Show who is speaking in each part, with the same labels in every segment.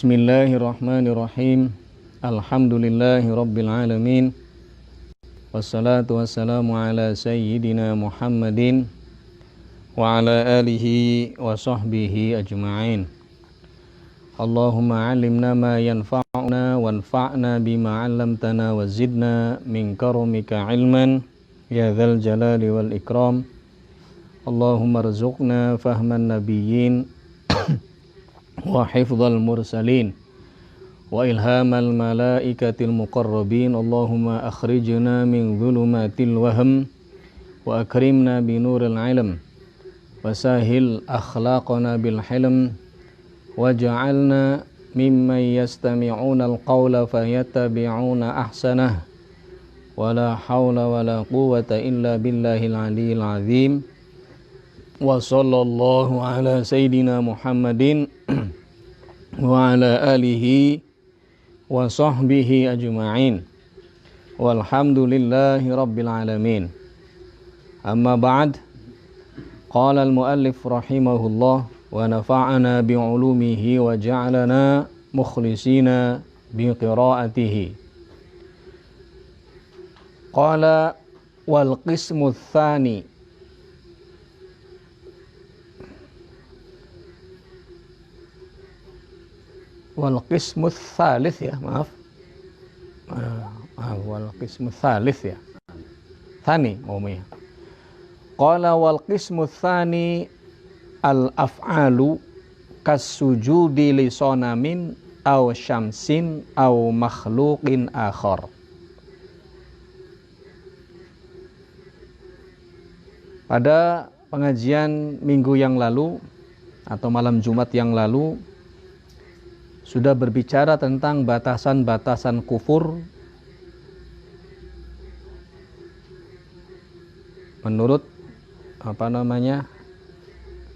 Speaker 1: Bismillahirrahmanirrahim. Alhamdulillahi rabbil alamin. Wassalatu wassalamu ala sayyidina Muhammadin wa ala alihi wa sahbihi ajma'in. Allahumma alimna ma yanfa'una wanfa'na bima 'allamtana wa zidna min karamika ilman ya dzal jalali wal ikram. Allahumma rzuqna fahman nabiyyin wa hifdzal mursalin wa ilhamal malaikatil muqarrabin. Allahumma akhrijna min dhulumatil wahm wa akrimna bi nuril ilm wa sahil akhlaqana bil hilm waj'alna mimman yastami'una al-qawla fayattabi'una ahsanah wa la hawla wa la quwwata illa billahil aliyyil azim. Wa sallallahu ala sayyidina Muhammadin wa ala alihi wa sahbihi ajma'in walhamdulillahi rabbil alamin. Amma ba'd, qala al-muallif rahimahullah wa nafa'ana bi'ulumihi wa ja'alana mukhlisina biqira'atihi. Qala wal qismu tsani, wal qismu tsalits ya, maaf. Wal qismu tsalits ya. Tsani umumnya. Qala wal qismu tsani al af'alu kasujudi li sonamin aw syamsin aw makhluqin akhar. Pada pengajian minggu yang lalu atau malam Jumat yang lalu sudah berbicara tentang batasan-batasan kufur menurut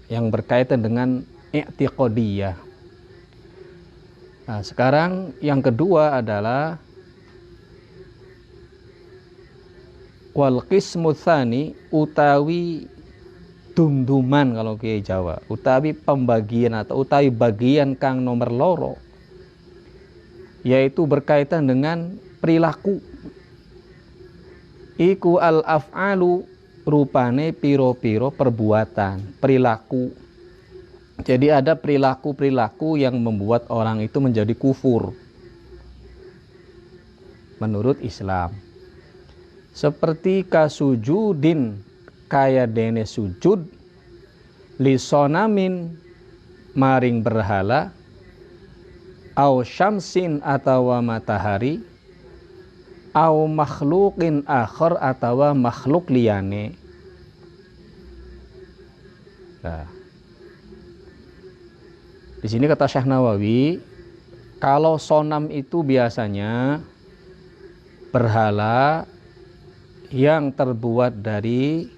Speaker 1: yang berkaitan dengan i'tiqadiyah. Nah, sekarang yang kedua adalah wal qismu tsani, utawi dumduman kalau ke Jawa, utawi pembagian atau utawi bagian kang nomor loro, yaitu berkaitan dengan perilaku. Iku al af'alu, rupane piro-piro perbuatan, perilaku. Jadi ada perilaku-perilaku yang membuat orang itu menjadi kufur menurut Islam. Seperti kasujudin, kaya dene sujud, lisonamin, maring berhala, au syamsin atawa matahari, au makhluqin akhar atawa makhluk liyane. Nah, di sini kata Syekh Nawawi, kalau sonam itu biasanya berhala yang terbuat dari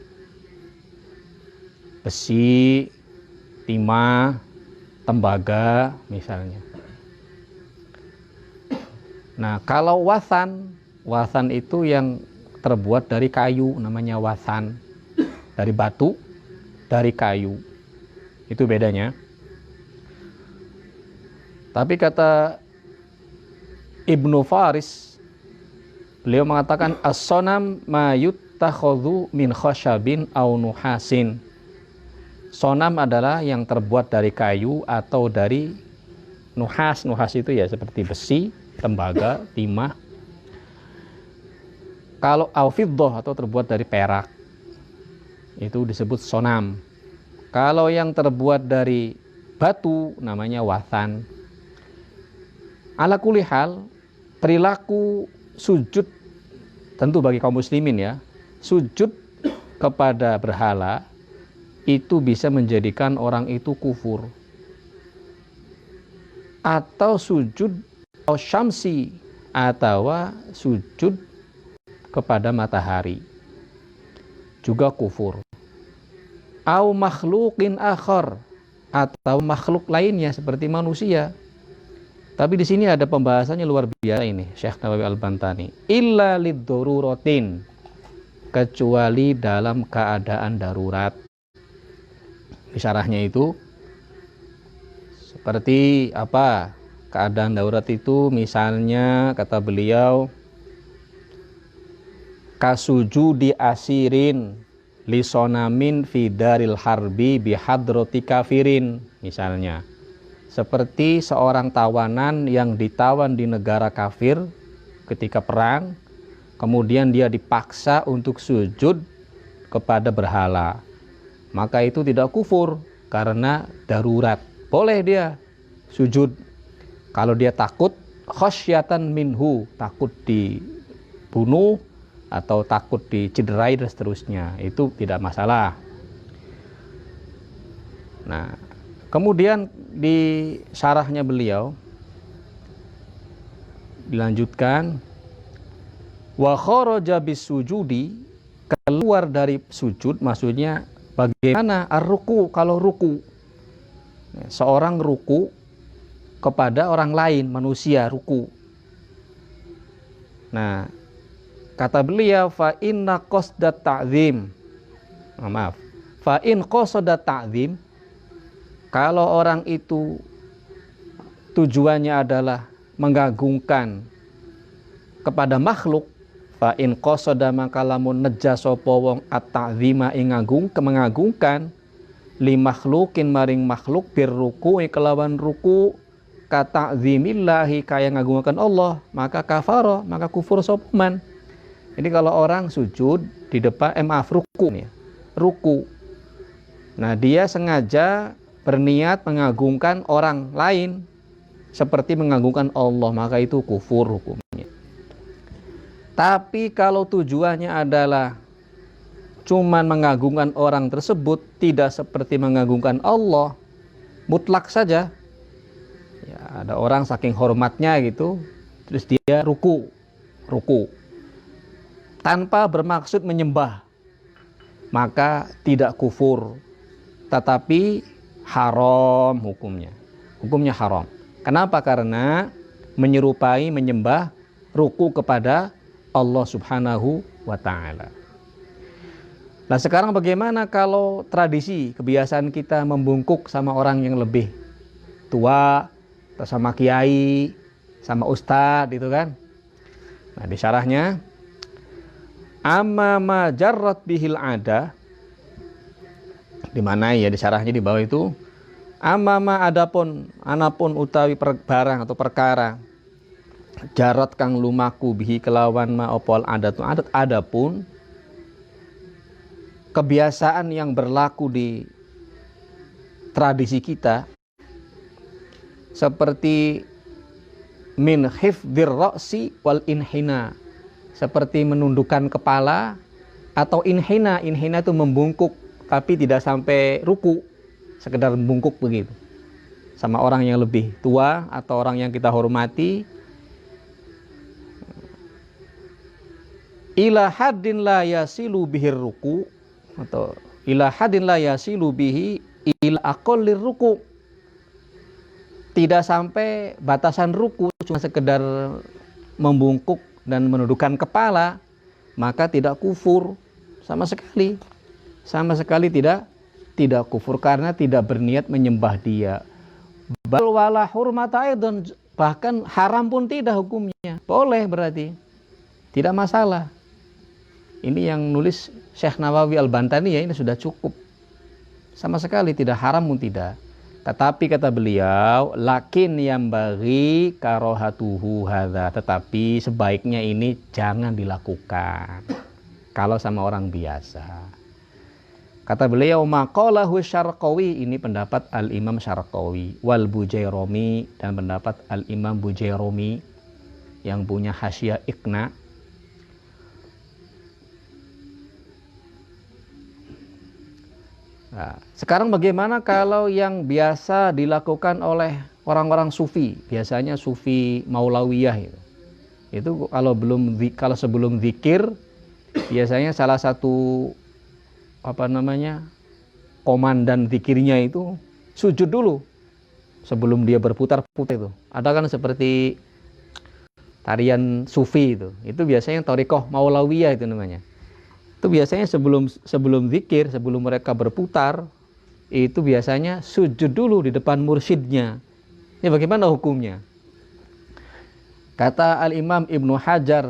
Speaker 1: besi, timah, tembaga misalnya. Nah, kalau wasan itu yang terbuat dari kayu, namanya wasan. Dari batu, dari kayu. Itu bedanya. Tapi kata Ibnu Faris, beliau mengatakan as-sonam ma yuttakhadhu min khashabin aw nuhasin. Sonam adalah yang terbuat dari kayu atau dari nuhas. Nuhas itu ya seperti besi, tembaga, timah. Kalau al-fiddah atau terbuat dari perak, itu disebut sonam. Kalau yang terbuat dari batu namanya wasan. Ala kulli hal, perilaku sujud tentu bagi kaum muslimin ya, sujud kepada berhala itu bisa menjadikan orang itu kufur. Atau sujud atau syamsi, atau sujud kepada matahari juga kufur. Au makhluqin akhar, atau makhluk lainnya seperti manusia. Tapi di sini ada pembahasannya luar biasa ini, Syekh Nawawi Al-Bantani. Illa liddaruratin, kecuali dalam keadaan darurat. Syarahnya itu seperti apa? Keadaan darurat itu misalnya kata beliau kasujudi asirin lisonamin fidaril harbi bihadrati kafirin, misalnya seperti seorang tawanan yang ditawan di negara kafir ketika perang, kemudian dia dipaksa untuk sujud kepada berhala, maka itu tidak kufur karena darurat, boleh dia sujud. Kalau dia takut khasyatan minhu, takut dibunuh atau takut dicederai dan seterusnya, itu tidak masalah. Nah, kemudian di syarahnya beliau dilanjutkan, wa kharaja bisujudi, keluar dari sujud maksudnya bagaimana ar-ruku, kalau ruku. Seorang ruku kepada orang lain, manusia ruku. Nah, kata beliau fa inna qasdat ta'zim. Fa in qasdat ta'zim, kalau orang itu tujuannya adalah mengagungkan kepada makhluk, fa in qasada maka lamun neja sapa wong at-ta'zima ing mengagungkan li makhlukin maring makhluk birruku kelawan ruku kata zimillahi kaya ngagungkan Allah, maka kafaro, maka kufur sopaman. Jadi kalau orang sujud di depan ruku ya, ruku. Nah, dia sengaja berniat mengagungkan orang lain seperti mengagungkan Allah, maka itu kufur hukumnya. Tapi kalau tujuannya adalah cuman mengagungkan orang tersebut, tidak seperti mengagungkan Allah, mutlak saja. Ya, ada orang saking hormatnya gitu, terus dia ruku tanpa bermaksud menyembah, maka tidak kufur, tetapi haram hukumnya haram. Kenapa? Karena menyerupai menyembah ruku kepada Allah Subhanahu wa ta'ala. Nah, sekarang bagaimana kalau tradisi kebiasaan kita membungkuk sama orang yang lebih tua, atau sama kiai, sama ustadz gitu kan. Nah, di syarahnya amma ma jarrat bihil ada, di mana ya di syarahnya di bawah itu amma ma anapun utawi barang atau perkara jarrat kang lumaku bihi kelawan ma opol adat adapun kebiasaan yang berlaku di tradisi kita seperti min hifdzir ra'si wal inhina, seperti menundukkan kepala, atau inhina itu membungkuk tapi tidak sampai ruku, sekedar membungkuk begitu sama orang yang lebih tua atau orang yang kita hormati. Ila haddin la yasilu bihir ruku, atau ila haddin la yasilu bihi ila aqallir ruku, tidak sampai batasan ruku, cuma sekedar membungkuk dan menundukkan kepala, maka tidak kufur sama sekali tidak kufur karena tidak berniat menyembah dia. Bal wala hurmata aidon, bahkan haram pun tidak hukumnya, boleh berarti tidak masalah. Ini yang nulis Syekh Nawawi Al-Bantani ya, ini sudah cukup, sama sekali tidak haram pun tidak. Tetapi kata beliau, lakin yang bagi karohatuhu hadza, tetapi sebaiknya ini jangan dilakukan kalau sama orang biasa. Kata beliau, maqalahu Syarqawi, ini pendapat Al-Imam Syarqawi, wal Bujairami, dan pendapat Al-Imam Bujairami yang punya Hasyiah Iqna. Nah, sekarang bagaimana kalau yang biasa dilakukan oleh orang-orang sufi, biasanya sufi Maulawiyah itu kalau sebelum zikir biasanya salah satu komandan zikirnya itu sujud dulu sebelum dia berputar-putar itu. Ada kan seperti tarian sufi itu biasanya thariqah Maulawiyah itu namanya. Itu biasanya sebelum zikir, sebelum mereka berputar, itu biasanya sujud dulu di depan mursyidnya. Ini bagaimana hukumnya? Kata Al-Imam Ibnu Hajar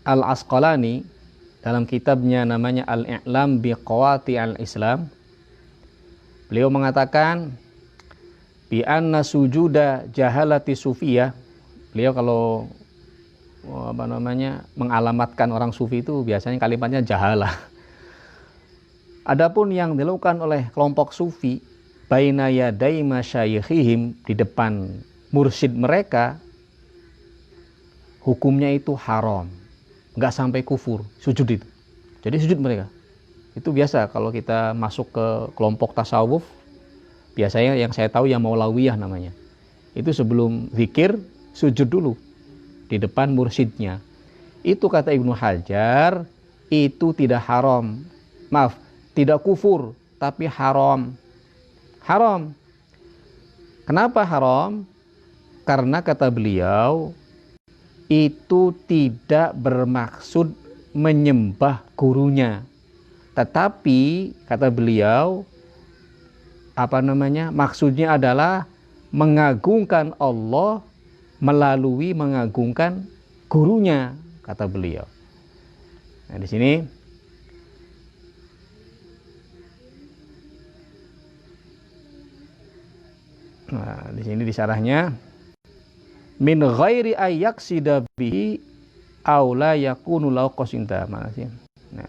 Speaker 1: Al-Asqalani dalam kitabnya namanya Al-I'lam bi Qawati al-Islam, beliau mengatakan bi anna sujuda jahalati sufiyah. Beliau kalau mengalamatkan orang sufi itu biasanya kalimatnya jahalah. Adapun yang dilakukan oleh kelompok sufi baina yaday masyayikhihim, di depan mursyid mereka, hukumnya itu haram, nggak sampai kufur, sujud itu. Jadi sujud mereka itu biasa kalau kita masuk ke kelompok tasawuf, biasanya yang saya tahu yang Maulawiyah namanya, itu sebelum zikir sujud dulu di depan mursyidnya. Itu kata Ibnu Hajar, itu tidak haram, maaf, tidak kufur, tapi haram. Haram. Kenapa haram? Karena kata beliau, itu tidak bermaksud menyembah gurunya, tetapi kata beliau maksudnya adalah mengagungkan Allah melalui mengagungkan gurunya, kata beliau. Nah, di sini di syarahnya, min ghairi ayyaksida bihi aw la yakunu lahu qasinta. Mana sih? Nah.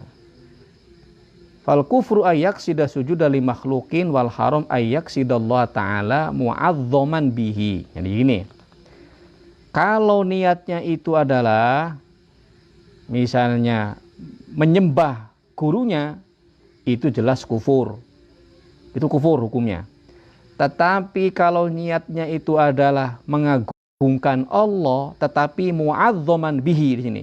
Speaker 1: Fal kufru ayyaksida sujuda li makhluqin wal haram ayyaksida Allah taala mu'azzaman bihi. Jadi gini. Kalau niatnya itu adalah misalnya menyembah gurunya, itu jelas kufur. Itu kufur hukumnya. Tetapi kalau niatnya itu adalah mengagungkan Allah, tetapi mu'azzaman bihi di sini,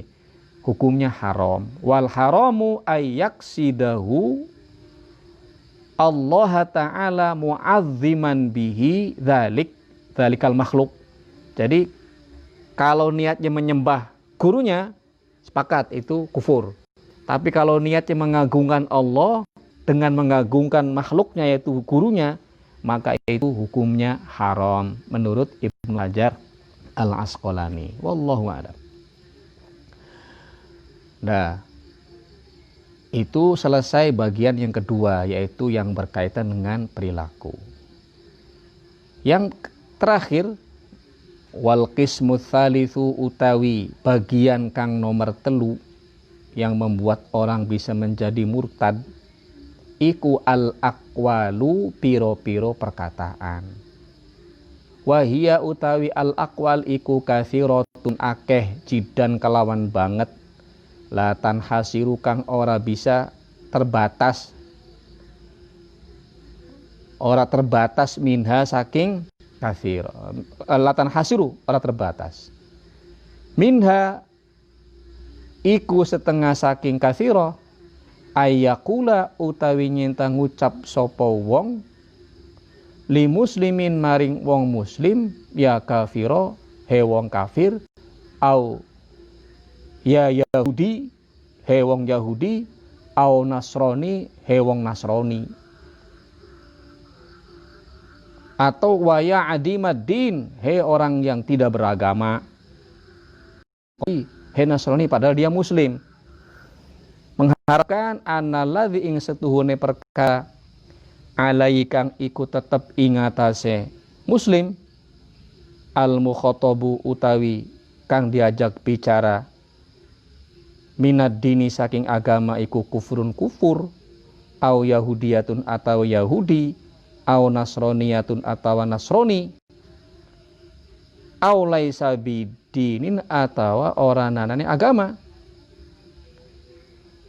Speaker 1: hukumnya haram. Wal haramu ayyaksidahu Allah Ta'ala mu'azziman bihi dzalikal makhluk. Jadi kalau niatnya menyembah gurunya, sepakat itu kufur. Tapi kalau niatnya mengagungkan Allah dengan mengagungkan makhluknya yaitu gurunya, maka itu hukumnya haram menurut Ibnu Hajar Al-Asqalani. Wallahu a'lam. Nah, itu selesai bagian yang kedua, yaitu yang berkaitan dengan perilaku. Yang terakhir, wal qismu tsalitsu utawi bagian kang nomor telu yang membuat orang bisa menjadi murtad, iku al-aqwalu piro-piro perkataan. Wahia utawi al-aqwal iku kathiratun akeh jidan kelawan banget, latan hasiru kang ora bisa terbatas, ora terbatas minha saking kathir. Latan hasiru ora terbatas, minha iku setengah saking kathiro, ayakula utawi nyinta ngucap sopo wong li muslimin maring wong muslim, ya kafiro he wong kafir, au ya Yahudi he wong Yahudi, au Nasrani he wong Nasrani, atau waya adimaddin he orang yang tidak beragama, he Nasrani padahal dia muslim, mengharapkan analladzi ing setuhune perkara alai kang iku tetep ingatase muslim, al mukhatabu utawi kang diajak bicara, minad dini saking agama iku kufurun kufur, au yahudiyatun atau Yahudi, au nasroniyatun atau Nasroni, au laisa bidinin atau orang nanane agama.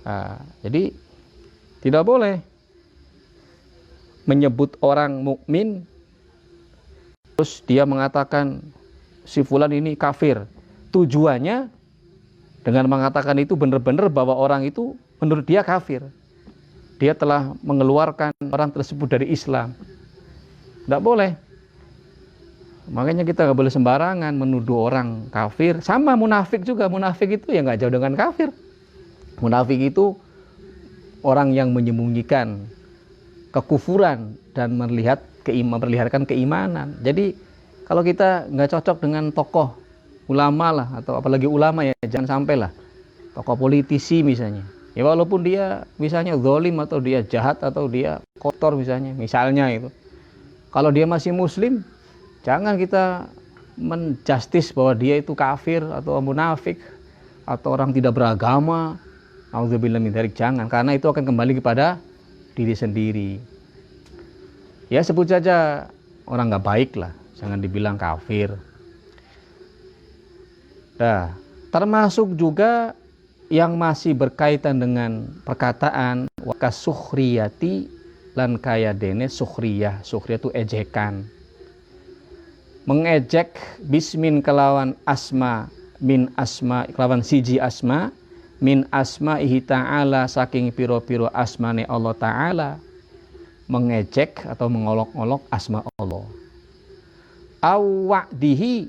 Speaker 1: Nah, jadi tidak boleh menyebut orang mukmin terus dia mengatakan si fulan ini kafir. Tujuannya dengan mengatakan itu benar-benar bahwa orang itu menurut dia kafir. Dia telah mengeluarkan orang tersebut dari Islam. Tidak boleh. Makanya kita nggak boleh sembarangan menuduh orang kafir. Sama munafik juga. Munafik itu ya nggak jauh dengan kafir. Munafik itu orang yang menyembunyikan kekufuran dan memperlihatkan keimanan. Jadi kalau kita nggak cocok dengan tokoh ulama lah, atau apalagi ulama ya, jangan sampai lah tokoh politisi misalnya. Ya walaupun dia misalnya zalim atau dia jahat atau dia kotor misalnya itu. Kalau dia masih muslim, jangan kita menjustis bahwa dia itu kafir atau munafik atau orang tidak beragama. Auzubillah min dzalik, jangan, karena itu akan kembali kepada diri sendiri. Ya sebut saja orang nggak baik lah, jangan dibilang kafir. Nah, termasuk juga yang masih berkaitan dengan perkataan wakasukhriyati lan kaya dene sukhriyah. Sukhriyah itu ejekan, mengejek bismin kelawan asma, min asma kelawan siji asma, min asma'ihi ta'ala saking piro-piro asmane Allah Ta'ala, mengejek atau mengolok-olok asma Allah. Awwa'dihi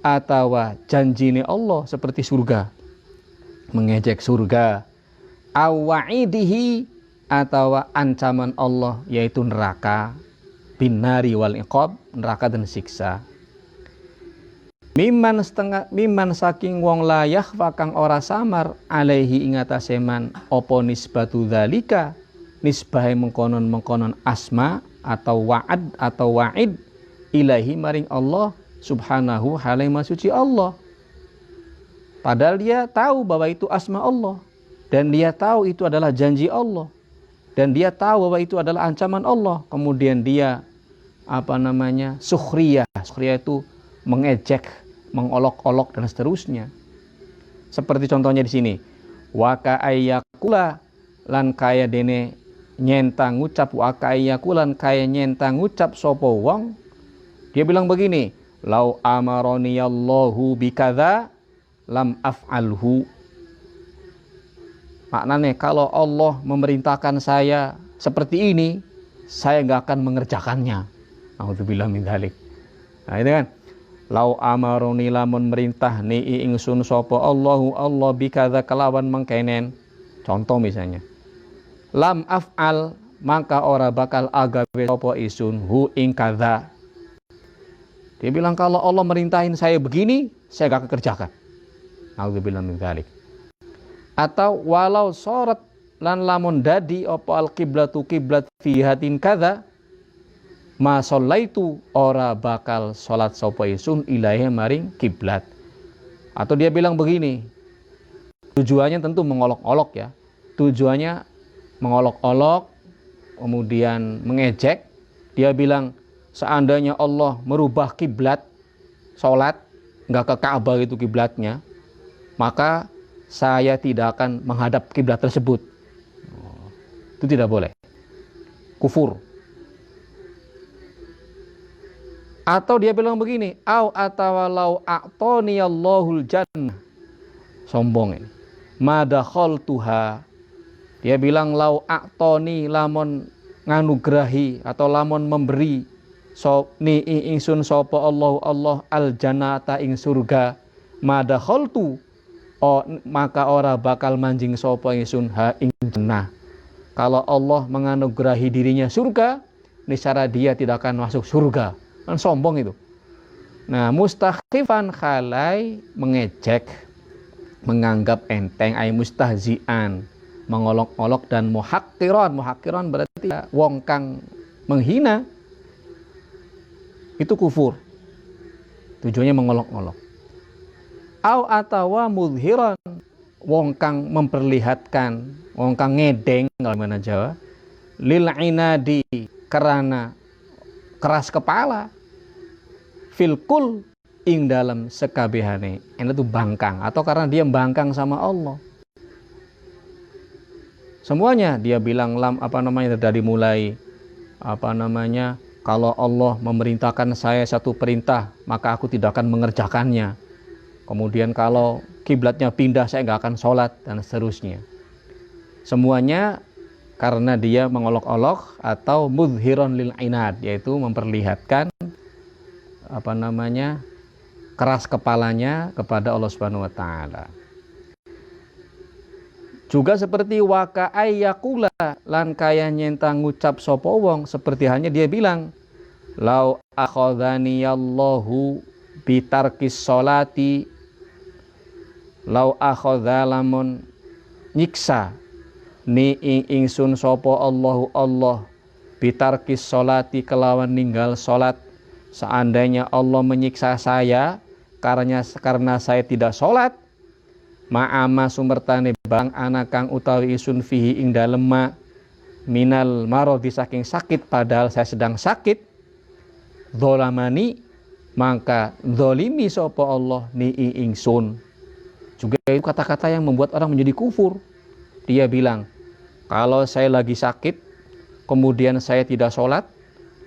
Speaker 1: atawa janjine Allah seperti surga, mengejek surga. Awwa'idihi atawa ancaman Allah yaitu neraka, binari wal iqab, neraka dan siksa. Miman saking wong layah fakang ora samar alaihi ingatase man opo nisbatu dzalika, nisbahe mengkonon asma atau wa'ad atau wa'id ilahi maring Allah subhanahu halai masuci Allah. Padahal dia tahu bahwa itu asma Allah, dan dia tahu itu adalah janji Allah, dan dia tahu bahwa itu adalah ancaman Allah. Kemudian dia sukhriyah. Sukhriyah itu mengejek, mengolok-olok dan seterusnya. Seperti contohnya di sini, waka ayyakula lan kaya dene nyenta ngucap, waka ayyakulan kaya nyenta ngucap sopo wong. Dia bilang begini, lau amaroniyallahu bikadza lam af'alhu. Maknanya kalau Allah memerintahkan saya seperti ini, saya nggak akan mengerjakannya. A'udzubillah min dzalik. Nah itu kan, lau amaroni lamun merintah ni ingsun sapa Allahu Allah bikadza kelawan mengkenen. Contoh misalnya, lam af'al maka ora bakal agawe sapa isun hu ing kadza. Dia bilang kalau Allah merintahin saya begini, saya gak akan kerjakan. A'udzubillah min dzalik. Atau walau sorot lan lamun dadi apa al kiblatu kiblat fi hatin kadza, ma shallaitu ora bakal salat sapa isun ilaihi maring kiblat. Atau dia bilang begini, tujuannya tentu mengolok-olok ya. Tujuannya mengolok-olok, kemudian mengejek. Dia bilang seandainya Allah merubah kiblat salat, enggak ke Ka'bah itu kiblatnya, maka saya tidak akan menghadap kiblat tersebut. Itu tidak boleh. Kufur. Atau dia bilang begini, au atawalau a'toniyallahul jannah. Sombong ini. Madakhaltuha. Dia bilang lau a'toni lamun nganugrahi atau lamun memberi ni ingsun sapa Allah al jannata ing surga, madakhaltu maka ora bakal manjing sapa ingsun ha ing jannah. Kalau Allah menganugerahi dirinya surga, niscaya dia tidak akan masuk surga. Kan sombong itu. Nah, mustakhifan khalai mengejek, menganggap enteng, ay mustahzian, mengolok-olok, dan muhakkiran berarti wong kang menghina. Itu kufur. Tujuannya mengolok-olok. Au atawa mudhiran, wong kang memperlihatkan, wong kang ngedeng kalau mana Jawa, lil inadi karena keras kepala, filkul ing dalam sekabehane, itu bangkang, atau karena dia bangkang sama Allah. Semuanya dia bilang dari mulai kalau Allah memerintahkan saya satu perintah, maka aku tidak akan mengerjakannya. Kemudian kalau kiblatnya pindah, saya nggak akan sholat, dan seterusnya. Semuanya karena dia mengolok-olok atau mudhiron lil inad, yaitu memperlihatkan keras kepalanya kepada Allah Subhanahu wa taala. Juga seperti waka ayyakula lan kaya nyenta ngucap sapa wong, seperti halnya dia bilang lau akhadhaniyallahu bitarkis sholati lau akhadha lamun nyiksa ni ingsun sapa Allahu Allah bitarkis sholati kelawan ninggal salat. Seandainya Allah menyiksa saya karena saya tidak salat, ma'ama sumertane bang anakang utawi isun fihi ing dalem minal marodi saking sakit padahal saya sedang sakit, dzolamani maka dzolimi sapa Allah ni ingsun. Juga itu kata-kata yang membuat orang menjadi kufur. Dia bilang, kalau saya lagi sakit kemudian saya tidak sholat,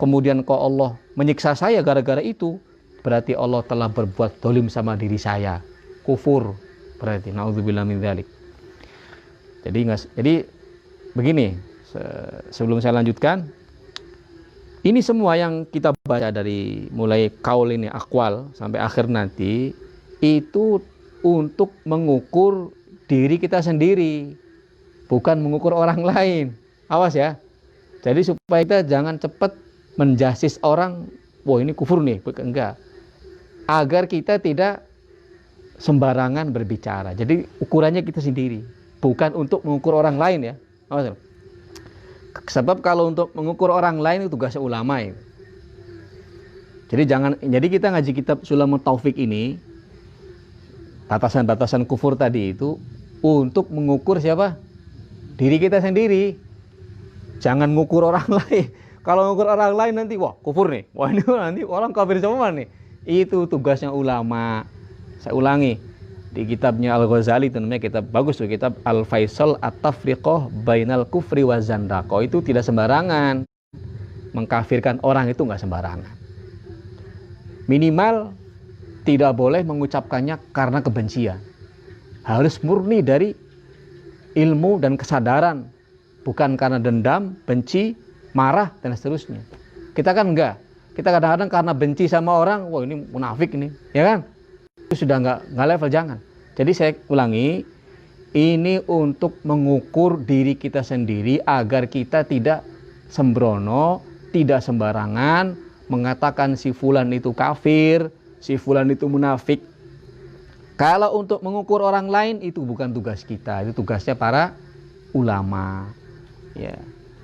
Speaker 1: kemudian kok Allah menyiksa saya gara-gara itu, berarti Allah telah berbuat dolim sama diri saya. Kufur berarti, naudzubillah min dzalik. Jadi begini, sebelum saya lanjutkan, ini semua yang kita baca dari mulai kaul ini akwal sampai akhir nanti itu untuk mengukur diri kita sendiri, bukan mengukur orang lain. Awas ya. Jadi supaya kita jangan cepat menjasis orang, wah ini kufur nih, enggak. Agar kita tidak sembarangan berbicara. Jadi ukurannya kita sendiri, bukan untuk mengukur orang lain ya. Awas. Sebab kalau untuk mengukur orang lain itu tugasnya ulama ya. Jadi kita ngaji kitab Sulamut Taufik ini, batasan-batasan kufur tadi itu untuk mengukur siapa? Diri kita sendiri. Jangan mengukur orang lain. Kalau mengukur orang lain nanti wah kufur nih. Wah ini nanti orang kafir semua nih. Itu tugasnya ulama. Saya ulangi, di kitabnya Al-Ghazali itu namanya kitab bagus tuh, kitab Al-Faisal At-Tafriqah Bainal Kufri wa Zandaqah. Itu tidak sembarangan. Mengkafirkan orang itu enggak sembarangan. Minimal tidak boleh mengucapkannya karena kebencian. Harus murni dari ilmu dan kesadaran, bukan karena dendam, benci, marah dan seterusnya. Kita kan enggak. Kita kadang-kadang karena benci sama orang, wah ini munafik ini, ya kan? Itu sudah enggak level, jangan. Jadi saya ulangi, ini untuk mengukur diri kita sendiri agar kita tidak sembrono, tidak sembarangan mengatakan si fulan itu kafir, si fulan itu munafik. Kalau untuk mengukur orang lain itu bukan tugas kita, itu tugasnya para ulama. Ya,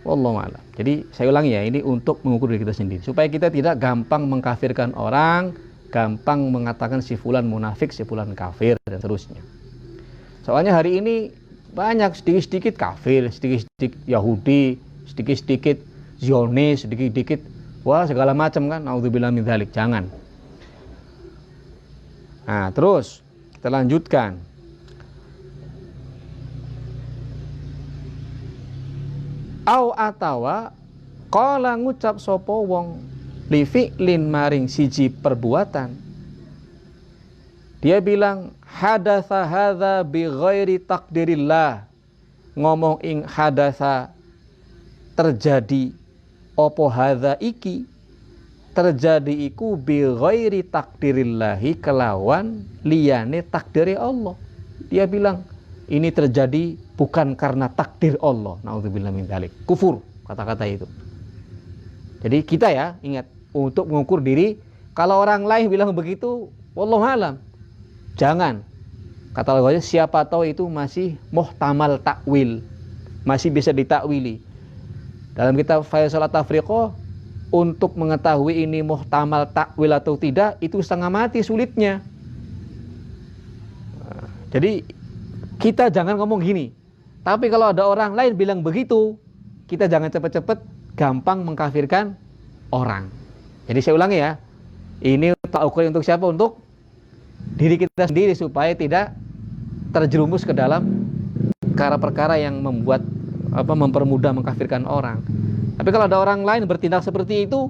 Speaker 1: wallahu a'lam. Jadi saya ulangi ya, ini untuk mengukur diri kita sendiri supaya kita tidak gampang mengkafirkan orang, gampang mengatakan si fulan munafik, si fulan kafir dan seterusnya. Soalnya hari ini banyak sedikit-sedikit kafir, sedikit-sedikit Yahudi, sedikit-sedikit Zionis, sedikit-sedikit wah segala macam kan, naudzubillah min dzalik. Jangan. Nah, terus kita lanjutkan. Au atawa qala ngucap sapa wong li fi'lin maring siji perbuatan. Dia bilang hadatsa hadza bi ghairi takdirillah. Ngomong ing hadatsa terjadi opo hadza iki, terjadi iku bi ghairi takdirillahi kelawan liyane takdiri Allah. Dia bilang ini terjadi bukan karena takdir Allah. Naudzubillah min dzalik. Kufur kata-kata itu. Jadi kita ya ingat untuk mengukur diri. Kalau orang lain bilang begitu, wallahu alam, jangan. Kata Allah, siapa tahu itu masih muhtamal takwil, masih bisa ditakwili. Dalam kitab Faisal At-Tafriqah, untuk mengetahui ini muhtamal takwil atau tidak itu setengah mati sulitnya. Jadi kita jangan ngomong gini. Tapi kalau ada orang lain bilang begitu, kita jangan cepat-cepat gampang mengkafirkan orang. Jadi saya ulangi ya, ini tak ukur untuk siapa? Untuk diri kita sendiri supaya tidak terjerumus ke dalam perkara-perkara yang mempermudah mengkafirkan orang. Tapi kalau ada orang lain bertindak seperti itu,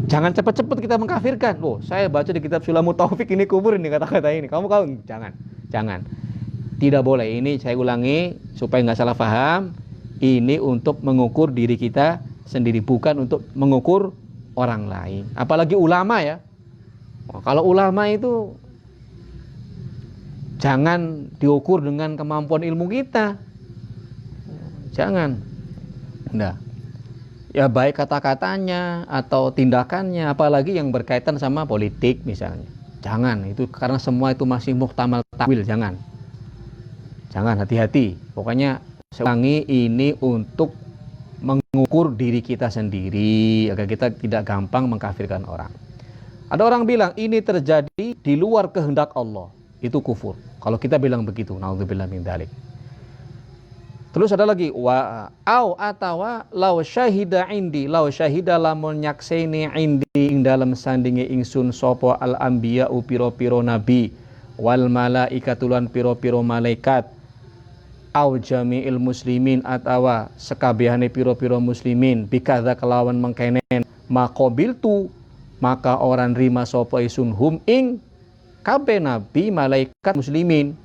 Speaker 1: jangan cepat-cepat kita mengkafirkan. Loh, saya baca di kitab Sulamut Taufik ini kubur ini kata-kata ini. Kamu jangan. Tidak boleh. Ini saya ulangi supaya nggak salah paham. Ini untuk mengukur diri kita sendiri, bukan untuk mengukur orang lain. Apalagi ulama ya. Kalau ulama itu jangan diukur dengan kemampuan ilmu kita. Jangan. Nah, ya baik kata-katanya atau tindakannya, apalagi yang berkaitan sama politik misalnya. Jangan, itu karena semua itu masih muhtamal takwil, jangan. Jangan, hati-hati. Pokoknya saya ulangi, ini untuk mengukur diri kita sendiri agar kita tidak gampang mengkafirkan orang. Ada orang bilang ini terjadi di luar kehendak Allah, itu kufur. Kalau kita bilang begitu, naudzubillah min dzalik. Terus ada lagi au atawa law syahida indi, law syahida lamun nyakseni indi ing dalam sandinge ingsun sapa al anbiya piro-piro nabi wal malaikatu lan piro-piro malaikat au jami'il muslimin atawa sekabehane piro-piro muslimin bikadza kelawan mengkenen maqabiltu maka orang rima sapa isun hum ing kabeh nabi malaikat muslimin.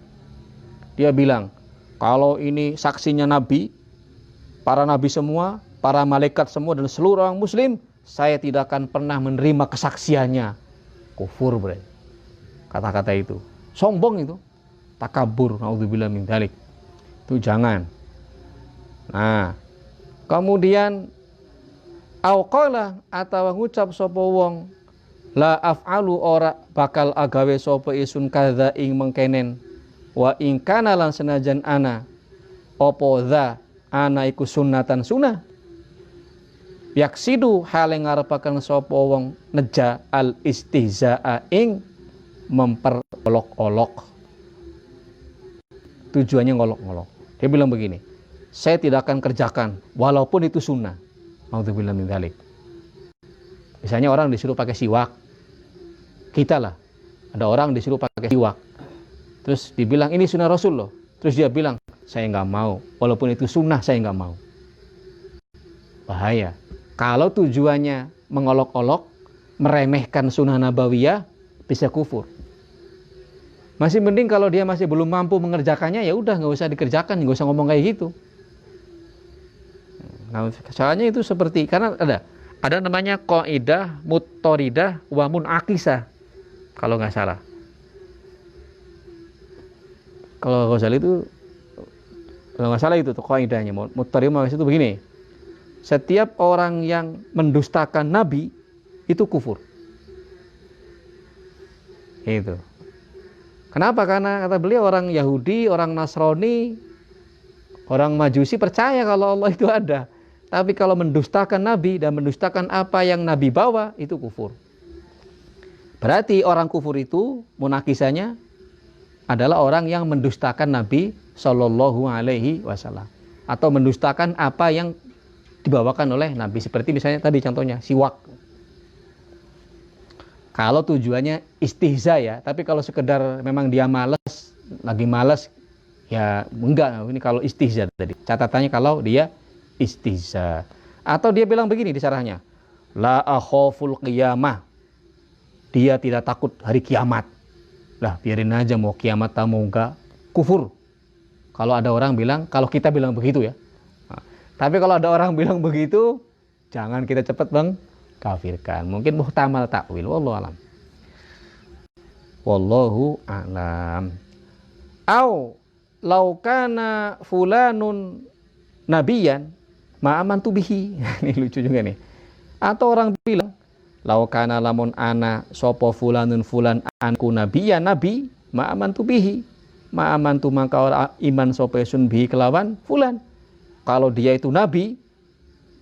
Speaker 1: Dia bilang, kalau ini saksinya nabi, para nabi semua, para malaikat semua dan seluruh orang muslim, saya tidak akan pernah menerima kesaksiannya. Kufur, bre. Kata-kata itu sombong, itu takabur, naudzubillah min dzalik. Itu jangan. Nah, kemudian auqala atau ngucap sapa wong la af'alu ora bakal agawe sapa isun kadza ing mengkenen wa ing kana lan senajan ana opo dza ana iku sunnatan sunnah yaksidu hale ngarepaken sapa wong neja al istihzaa ing memperolok-olok. Tujuannya ngolok-ngolok. Dia bilang begini, saya tidak akan kerjakan walaupun itu sunnah. Naudzubillah min dzalik. Misalnya orang disuruh pakai siwak, kita lah ada orang disuruh pakai siwak, terus dibilang ini sunnah Rasul loh, terus dia bilang saya nggak mau, walaupun itu sunnah saya nggak mau. Bahaya. Kalau tujuannya mengolok-olok, meremehkan sunnah nabawiyah, bisa kufur. Masih mending kalau dia masih belum mampu mengerjakannya, ya udah nggak usah dikerjakan, nggak usah ngomong kayak gitu. Nah, soalnya itu seperti karena ada namanya qaidah muttaridah wa munakisah kalau nggak salah. Kalau nggak salah itu tuh kaidahnya muttaridah itu begini. Setiap orang yang mendustakan nabi itu kufur. Itu. Kenapa? Karena kata beliau orang Yahudi, orang Nasrani, orang Majusi percaya kalau Allah itu ada. Tapi kalau mendustakan nabi dan mendustakan apa yang nabi bawa itu kufur. Berarti orang kufur itu munakisahnya adalah orang yang mendustakan Nabi Shallallahu Alaihi Wasallam atau mendustakan apa yang dibawakan oleh Nabi. Seperti misalnya tadi contohnya siwak. Kalau tujuannya istihza ya, tapi kalau sekedar memang dia malas, lagi malas, ya enggak. Ini kalau istihza tadi. Catatannya kalau dia istihza. Atau dia bilang begini di syarahnya, la akhaful qiyamah. Dia tidak takut hari kiamat. Lah biarin aja mau kiamat atau mau enggak, kufur. Kalau ada orang bilang, kalau kita bilang begitu ya. Nah, tapi kalau ada orang bilang begitu, jangan kita cepat kafirkan. Mungkin muhtamal takwil. Wallahu alam. Wallahu alam. Au laukana fulanun nabiyan ma'amantu bihi. Ini lucu juga nih. Atau orang bilang laukana lamun ana sopo fulanun fulan anku nabiyan nabi ma'amantu bihi. Ma'amantu maka orang iman sopo sun bihi kelawan fulan. Kalau dia itu nabi,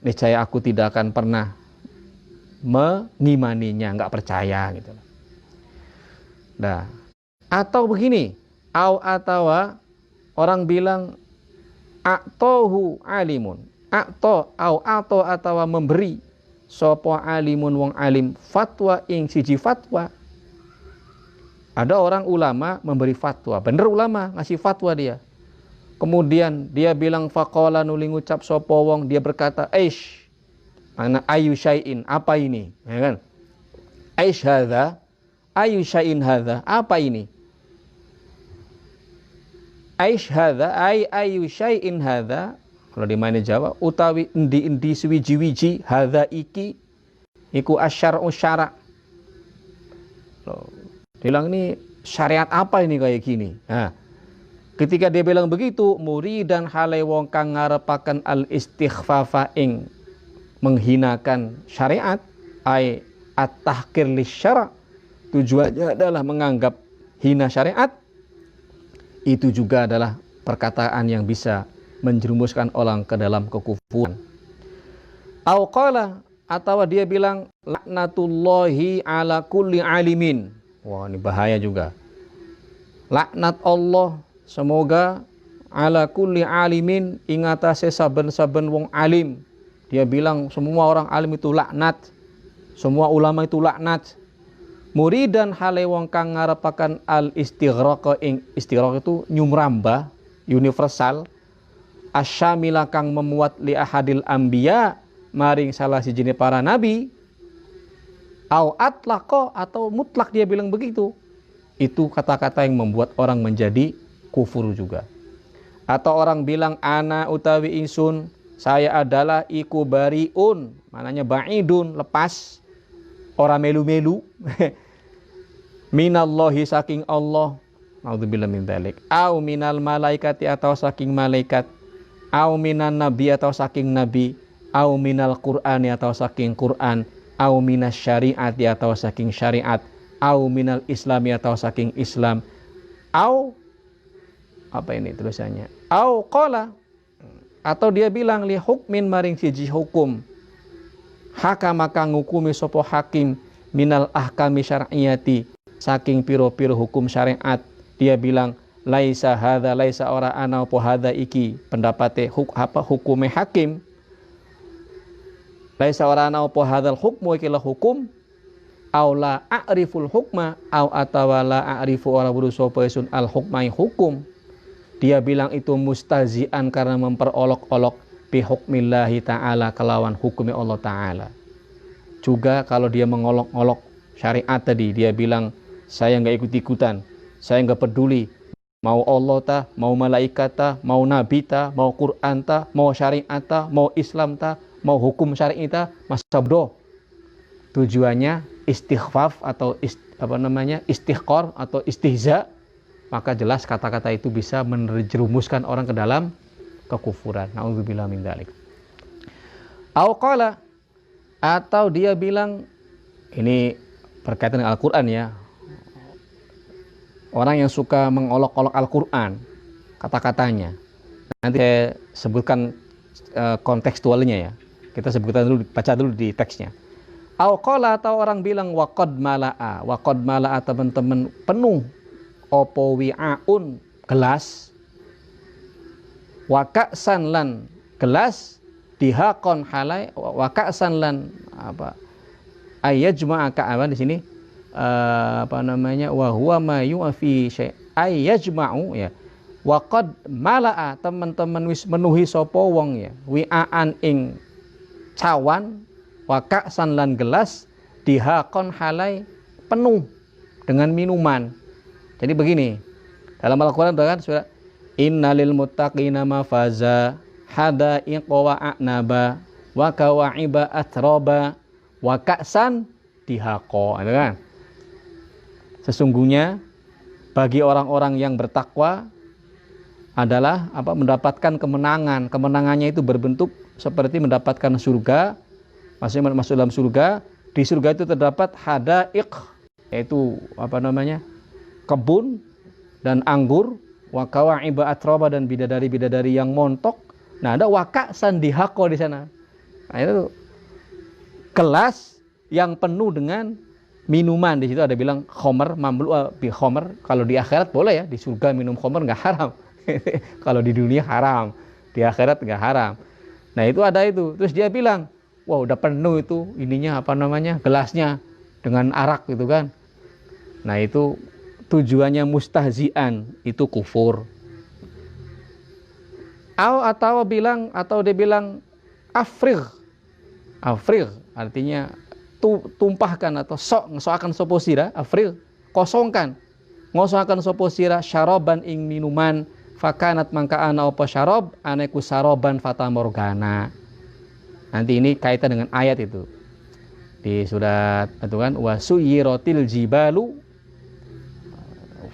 Speaker 1: niscaya aku tidak akan pernah mengimaninya, nggak percaya gitu. Nah, atau begini, atawa orang bilang a'tohu alimun, atawa memberi sapa alimun wong alim fatwa ing siji fatwa. Ada orang ulama memberi fatwa, bener ulama ngasih fatwa dia. Kemudian dia bilang faqala nuli ngucap sapa wong, dia berkata aish mana ayu syai'in, apa ini? Ya kan? Aish hadza, ayu syai'in hadza, apa ini? Aish hadza, ayu syai'in hadza. Kalau di mana Jawa, utawi endi-endi suwiji-wiji hadza iki iku asyar'u syara'. Loh, bilang ini syariat apa ini kayak gini? Nah, ketika dia bilang begitu, muridan hale wong kang ngarepaken al istighfafa ing menghinakan syariat, ay at-tahqir lisyara', tujuannya adalah menganggap hina syariat, itu juga adalah perkataan yang bisa menjerumuskan orang ke dalam kekufuran. Au qala, atau dia bilang laknatullahi ala kulli alimin. Wah, ini bahaya juga. Laknat Allah semoga ala kulli alimin, ingatase saben-saben wong alim. Dia bilang semua orang alim itu laknat, semua ulama itu laknat. Muridan hale wong kang ngarepaken al istighraq, ing istighraq itu nyumrambah universal, asyamila kang memuat li ahadil anbiya maring salah sijine para nabi, au atlaqa, atau mutlak dia bilang begitu. Itu kata-kata yang membuat orang menjadi kufur juga. Atau orang bilang ana utawi ingsun, saya adalah iku bariun, maknanya ba'idun, lepas, ora melu-melu. Minallahi, saking Allah, naudzubillah min dzalik, au minal malaikati, atau saking malaikat, au minan nabi, atau saking nabi, au minal qur'ani, atau saking Quran, au minas syariati, atau saking syariat, au minal islami, atau saking Islam, au apa ini tulisannya, au qala, atau dia bilang li hukmin maring siji hukum, hakama kang ngukumi sapa hakim, minal ahkami syar'iyati, saking piro-piro hukum syariat. Dia bilang laisa hadza, laisa ora ana apa hadza iki, pendapate hukume hakim, laisa ora ana apa hadzal hukmu, iki la hukum, au la a'riful hukma, au atawa la a'rifu ora berusaha pesun al hukmai hukum. Dia bilang itu mustazian karena memperolok-olok bi hukmillahi ta'ala, kelawan hukumnya Allah ta'ala. Juga kalau dia mengolok-olok syariat tadi, dia bilang saya nggak ikut-ikutan, saya nggak peduli mau Allah ta, mau malaikat ta, mau nabi ta, mau Quran ta, mau syariat ta, mau Islam ta, mau hukum syar'i ta, mas sabdo. Tujuannya istighfaf atau istighqar atau istihza, maka jelas kata-kata itu bisa menjerumuskan orang ke dalam kekufuran. Nauzubillah min dzalik. Au qala, atau dia bilang, ini berkaitan dengan Al-Qur'an ya. Orang yang suka mengolok-olok Al-Qur'an, kata-katanya. Nanti saya sebutkan kontekstualnya ya. Kita sebutkan dulu, baca dulu di teksnya. Au qala, atau orang bilang waqad mala'a. Waqad mala'a, teman-teman, penuh opo wi'aun, gelas, waka'san lan gelas, dihakon halai, waka'san lan apa ayyajma'a ka'awan di sini wa huwa ma yu'fi syai' ayyajma'u ya. Waqad mala'a, teman-teman wis menuhi sapa wong ya, wi'aan ing cawan, waka'san lan gelas, dihakon halai, penuh dengan minuman. Jadi begini, dalam Al-Quran kan sudah innalil muttaqina mafaza hadaiqa wa a'naba wa kawa'iba atraba wa ka'san dihaqa, itu kan. Sesungguhnya bagi orang-orang yang bertakwa adalah mendapatkan kemenangan. Kemenangannya itu berbentuk seperti mendapatkan surga, maksudnya masuk dalam surga. Di surga itu terdapat hadaiq, yaitu kebun dan anggur, wa kawa'iba atraba, dan bidadari-bidadari yang montok. Nah, ada waka'san dihaqo di sana. Nah, itu kelas yang penuh dengan minuman. Di situ ada bilang khomer, mamlu'a bi khomer. Kalau di akhirat boleh ya, di surga minum khomer nggak haram. Kalau di dunia haram, di akhirat nggak haram. Nah, itu ada itu. Terus dia bilang, wah udah penuh itu gelasnya dengan arak gitu kan. Nah, itu tujuannya mustahzian, itu kufur. Atau dia bilang afrigh. Afrigh artinya tumpahkan atau ngosoakan sapa sira, afrigh, kosongkan. Ngosoakan sapa sira syaraban ing minuman, fakanat mangka ana apa syarab, aneku saraban fatamorgana. Nanti ini kaitan dengan ayat itu. Di surat itu kan, wasuyiratil jibalu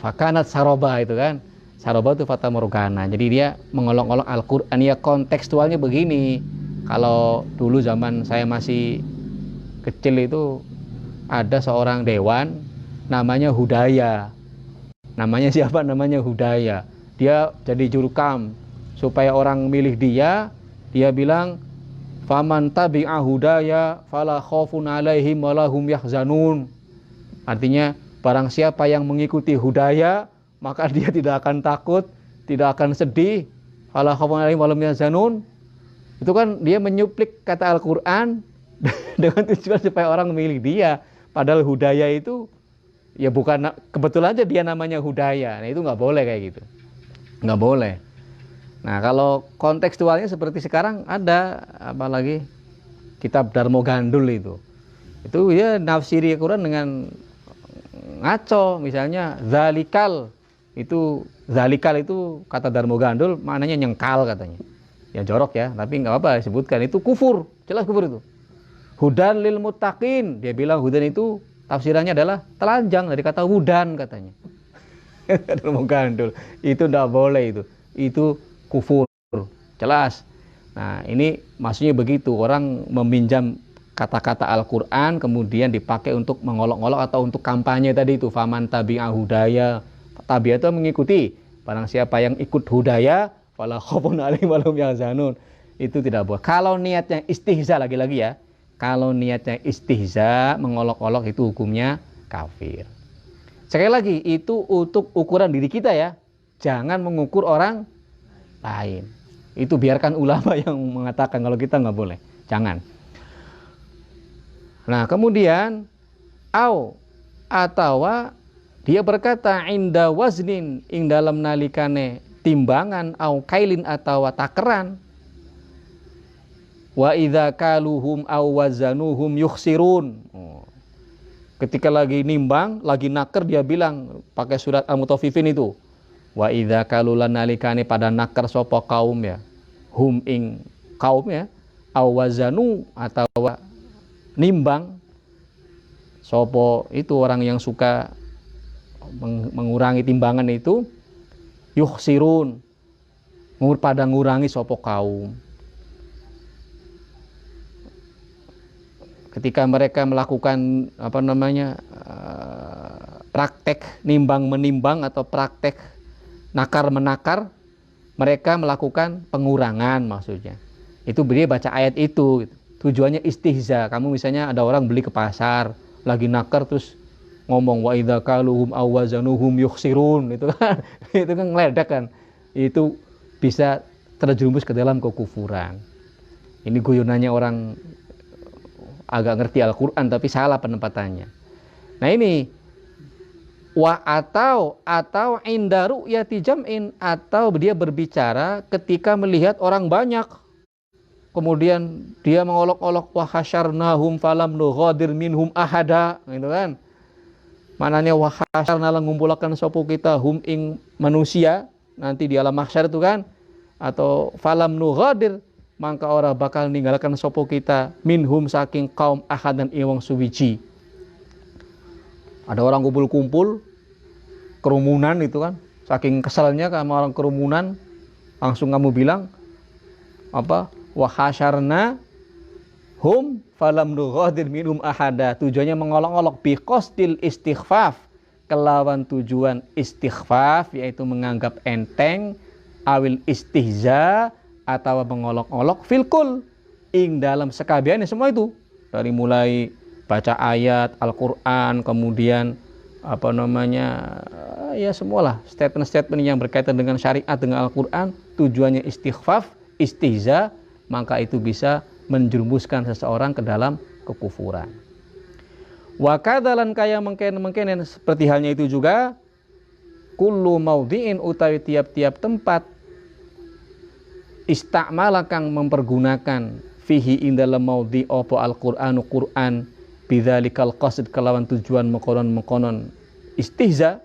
Speaker 1: fakanat saroba, itu kan. Saroba itu fata morgana. Jadi dia mengolok-olok Al-Qur'an. Ya, kontekstualnya begini. Kalau dulu zaman saya masih kecil itu ada seorang dewan namanya Hudaya. Namanya siapa? Namanya Hudaya. Dia jadi jurukam supaya orang milih dia. Dia bilang, faman tabi'a hudaya fala khaufun alaihim walahum yahzanun. Artinya, barang siapa yang mengikuti Hudaya, maka dia tidak akan takut, tidak akan sedih. Fala khaufun alaihim walahum yahzanun. Itu kan dia menyuplik kata Al-Quran dengan tujuan supaya orang memilih dia. Padahal Hudaya itu ya bukan, kebetulan aja dia namanya Hudaya. Nah itu nggak boleh kayak gitu, nggak boleh. Nah kalau kontekstualnya seperti sekarang ada apalagi kitab Darmo Gandul itu ya nafsiri Quran dengan ngaco. Misalnya zalikal itu kata Darmo Gandul maknanya nyengkal katanya. Ya jorok ya, tapi nggak apa-apa disebutkan itu kufur, jelas kufur itu. Hudan lil muttaqin, dia bilang hudan itu tafsirannya adalah telanjang dari kata wudan katanya. Darmo Gandul itu nggak boleh itu kufur, jelas. Nah ini maksudnya begitu, orang meminjam kata-kata Al-Quran kemudian dipakai untuk mengolok-olok atau untuk kampanye tadi itu. Faman tabi'a hudaya, tabi'a itu mengikuti, barang siapa yang ikut Hudaya fala khaufun alaihim walahum yahzanun. Itu tidak boleh. Kalau niatnya istihza, lagi-lagi ya, kalau niatnya istihza, mengolok-olok, itu hukumnya kafir. Sekali lagi, itu untuk ukuran diri kita ya, jangan mengukur orang lain. Itu biarkan ulama yang mengatakan, kalau kita nggak boleh, jangan. Nah kemudian atau dia berkata inda waznin, ing dalam nalikane timbangan, au kailin atau takeran, wa idza kaluhum aw wazanuhum yukhsirun. Ketika lagi nimbang, lagi naker, dia bilang pakai surat Al-Mutaffifin itu, wa idza kalulan nalikane pada naker sapa kaum ya, hum ing kaum ya, aw wazanu atau nimbang, sapa itu orang yang suka mengurangi timbangan itu, yukhsirun, pada ngurangi sapa kaum. Ketika mereka melakukan praktek nimbang menimbang atau praktek nakar menakar, mereka melakukan pengurangan maksudnya. Itu dia baca ayat itu gitu. Tujuannya istihza. Kamu misalnya ada orang beli ke pasar, lagi nakar terus ngomong wa idza kaluhum aw wazanuhum yukhsirun, itu kan itu kan ngeledak kan. Itu bisa terjerumus ke dalam kekufuran. Ini guyonannya orang agak ngerti Al-Quran tapi salah penempatannya. Nah ini atau inda ru'yati jam'in, atau dia berbicara ketika melihat orang banyak, kemudian dia mengolok-olok wa hasyarnahum falam nughadir minhum ahada, gitu kan. Mananya wa hasyarna, ngumpulkan sapa kita hum ing manusia nanti di alam mahsyar itu kan, atau falam nughadir, maka orang bakal ninggalkan sopo kita minhum saking kaum ahad dan iwang suwiji. Ada orang kumpul-kumpul kerumunan itu kan, saking kesalnya sama orang kerumunan, langsung kamu bilang apa, wa hasyarna hum falam nughadir minhum ahada. Tujuannya mengolok-olok bi qasdil istighfaf, kelawan tujuan istighfaf, yaitu menganggap enteng, awil istihza, atau mengolok-olok filkul, ing dalam sekabiannya semua itu, dari mulai baca ayat Al-Quran, kemudian ya semualah statement-statement yang berkaitan dengan syariat, dengan Al-Quran, tujuannya istighfaf, istihza, maka itu bisa menjerumuskan seseorang ke dalam kekufuran. Wa kadalan kaya mengkenen seperti halnya itu juga, kullu maudhi'in utawi tiap-tiap tempat, istamala kang mempergunakan fihi ing dalam maudhi apa Al-Qur'anu Qur'an bidzalikal qasd, kelawan tujuan mekonon istihza,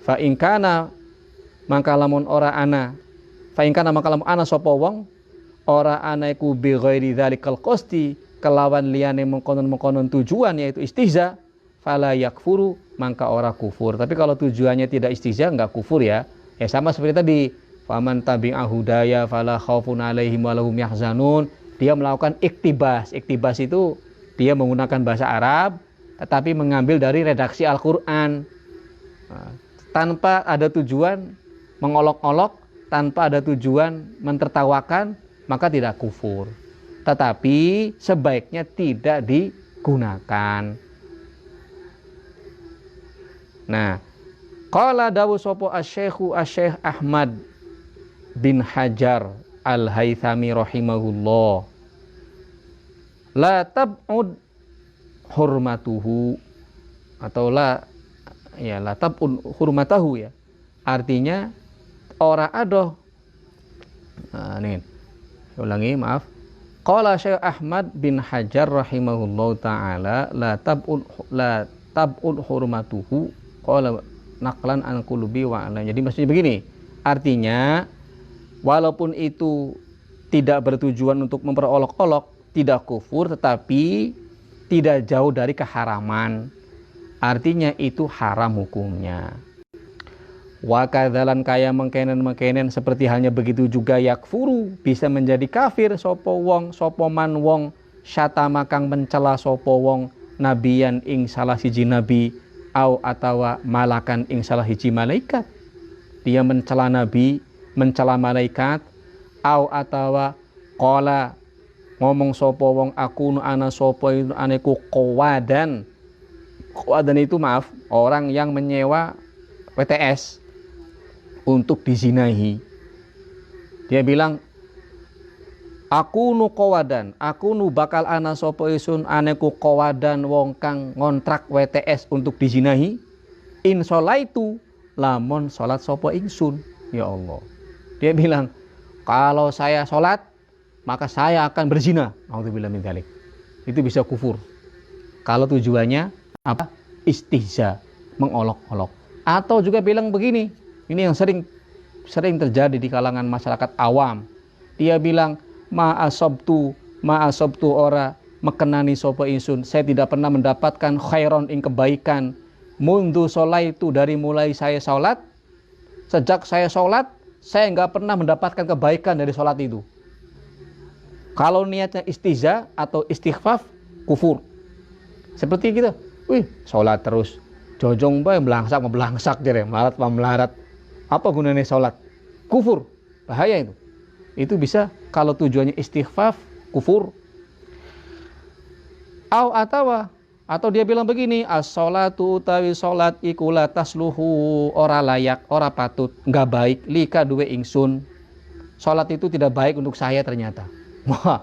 Speaker 1: fa in kana maka lamun ora ana, fa in kana maka lamun ana sapa wong ora ana iku bi ghairi dzalikal qasdi, kelawan liyane mekonon tujuan yaitu istihza, fala yakfuru, maka ora kufur. Tapi kalau tujuannya tidak istihza enggak kufur ya. Ya sama seperti tadi, faman tabi'a hudaya fala khaufun alaihim walahum yahzanun. Dia melakukan iktibas. Iktibas itu dia menggunakan bahasa Arab, tetapi mengambil dari redaksi Al-Quran tanpa ada tujuan mengolok-olok, tanpa ada tujuan mentertawakan, maka tidak kufur. Tetapi sebaiknya tidak digunakan. Nah, qala dawu sapa Asy-Syaikh Ahmad bin Hajar Al-Haythami rahimahullah, la tab'ud hurmatuhu, atau la tab'ud hurmatahu ya. Artinya ora adoh. Nih. Ulangi, maaf. Qala Syekh Ahmad bin Hajar rahimahullahu taala la tab'ud hurmatuhu qala naqlan an qulubi wa ala. Jadi maksudnya begini, artinya walaupun itu tidak bertujuan untuk memperolok-olok, tidak kufur, tetapi tidak jauh dari keharaman. Artinya itu haram hukumnya. Wa kadzalan kaya mengkenen seperti halnya begitu juga yakfuru, bisa menjadi kafir sapa wong syatama kang mencela sapa wong nabiyan ing salah siji nabi au atawa malakan ing salah siji malaikat. Dia mencela nabi, mencela malaikat, au atawa qala ngomong sapa wong aku ana sapa itu aneku qawadan. Qawadan itu maaf, orang yang menyewa WTS untuk dizinahi. Dia bilang, aku nu qawadan, aku nu bakal ana sapa isun aneku qawadan wong kang ngontrak WTS untuk dizinahi. In sholaitu lamun salat sapa ingsun. Ya Allah. Dia bilang, kalau saya salat maka saya akan berzina. Nauzubillah min dzalik. Itu bisa kufur. Kalau tujuannya apa? Istihza, mengolok-olok. Atau juga bilang begini, ini yang sering terjadi di kalangan masyarakat awam. Dia bilang, ma'asabtu ora mekenani sapa insun, saya tidak pernah mendapatkan khairon ing kebaikan mundu sholaitu, dari mulai saya sholat. Sejak saya sholat, saya nggak pernah mendapatkan kebaikan dari sholat itu. Kalau niatnya istihza atau istighfaf, kufur. Seperti gitu, sholat terus jojong bae melangsak jere, melarat. Apa gunanya sholat? Kufur, bahaya itu. Itu bisa kalau tujuannya istighfaf, kufur. Atau dia bilang begini, as-sholatu utawi sholat iku la tasluhu, ora layak, ora patut, enggak baik lika duwe ingsun. Sholat itu tidak baik untuk saya ternyata. Wah,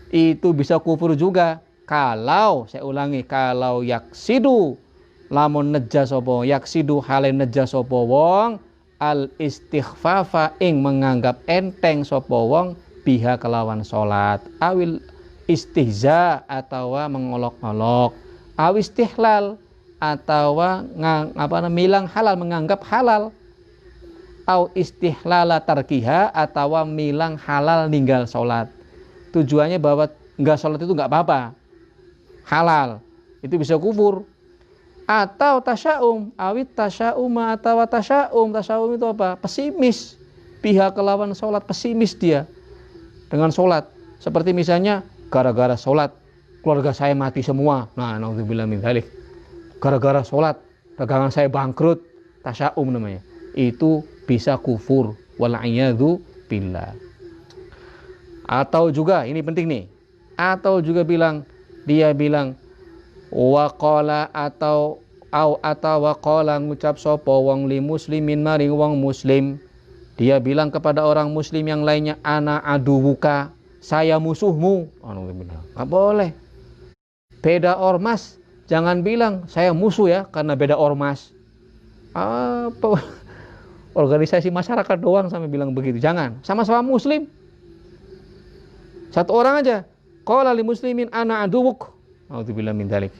Speaker 1: itu bisa kufur juga. Kalau, saya ulangi, kalau yaksidu lamun neja sapa, yaksidu hale neja sapa wong al istighfafa ing menganggap enteng sapa wong biha kelawan salat, awil istihza atawa mengolok-olok, aw istihlal atawa milang halal, menganggap halal, aw istihlala tarkiha atawa milang halal ninggal salat. Tujuannya bahwa enggak salat itu enggak apa-apa, halal, itu bisa kufur. Atau tasya'um, awit tasya'uma atau tasya'um itu apa? Pesimis, pihak kelawan sholat, pesimis dia dengan sholat. Seperti misalnya, gara-gara sholat keluarga saya mati semua. Nah, naudzubillah min dzalik. Gara-gara sholat dagangan saya bangkrut, tasya'um namanya. Itu bisa kufur, wal'iyadzu billah. Atau juga, ini penting nih, atau juga dia bilang waqala atau waqala ngucap sapa wong li muslimin maring wong muslim. Dia bilang kepada orang muslim yang lainnya, ana aduwuka, saya musuhmu. Enggak boleh. Beda ormas, jangan bilang saya musuh ya karena beda ormas. Apa organisasi masyarakat doang sampai bilang begitu. Jangan, sama-sama muslim. Satu orang aja. Qala li muslimin ana aduwuk. Auzubillah min dzalik.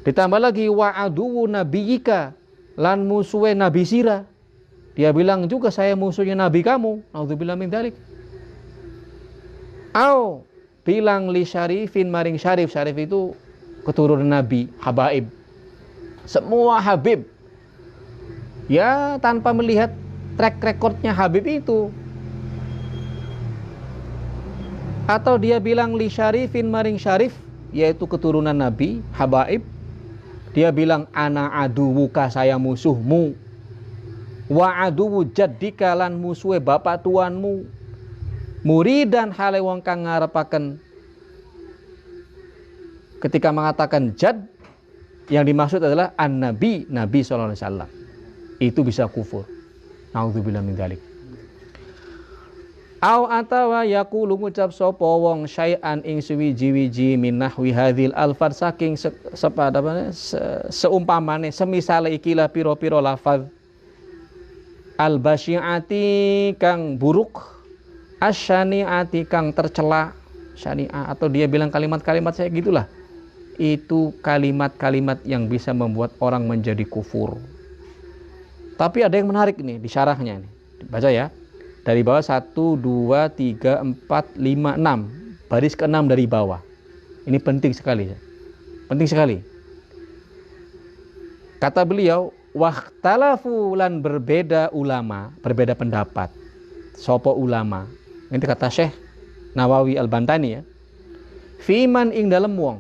Speaker 1: Ditambah lagi wa aduwu nabiyika, lan musuhe nabi sira. Dia bilang juga saya musuhnya nabi kamu. Auzubillah min dzalik. Au bilang li syarifin maring syarif. Syarif itu keturunan nabi, habaib. Semua habib. Ya, tanpa melihat track recordnya habib itu. Atau dia bilang li syarifin maring syarif, yaitu keturunan nabi, habaib. Dia bilang ana aduwuka, saya musuhmu. Wa aduwu jaddika, lan musuhe bapak tuanmu. Muridan hale wong kang ngarepaken. Ketika mengatakan jad, yang dimaksud adalah an-nabi, Nabi sallallahu alaihi wasallam. Itu bisa kufur. Nauzubillah min dzalik. Au atawa yaqulu ngucap sapa wong syai'an ing suwiji-wiji min nahwi hadzal alfaz, saking seumpamane semisale ikilah pira-pira lafaz al basyiati kang buruk, asyaniati kang tercela, syani'ah, atau dia bilang kalimat-kalimat saya gitulah. Itu kalimat-kalimat yang bisa membuat orang menjadi kufur. Tapi ada yang menarik nih di syarahnya nih. Baca ya. Dari bawah 1, 2, 3, 4, 5, 6. Baris ke-6 dari bawah. Ini penting sekali. Penting sekali. Kata beliau, waqtalafu lan berbeda ulama, berbeda pendapat. Sopo ulama. Ini kata Syekh Nawawi Al-Bantani ya. Fiman ing dalem wong.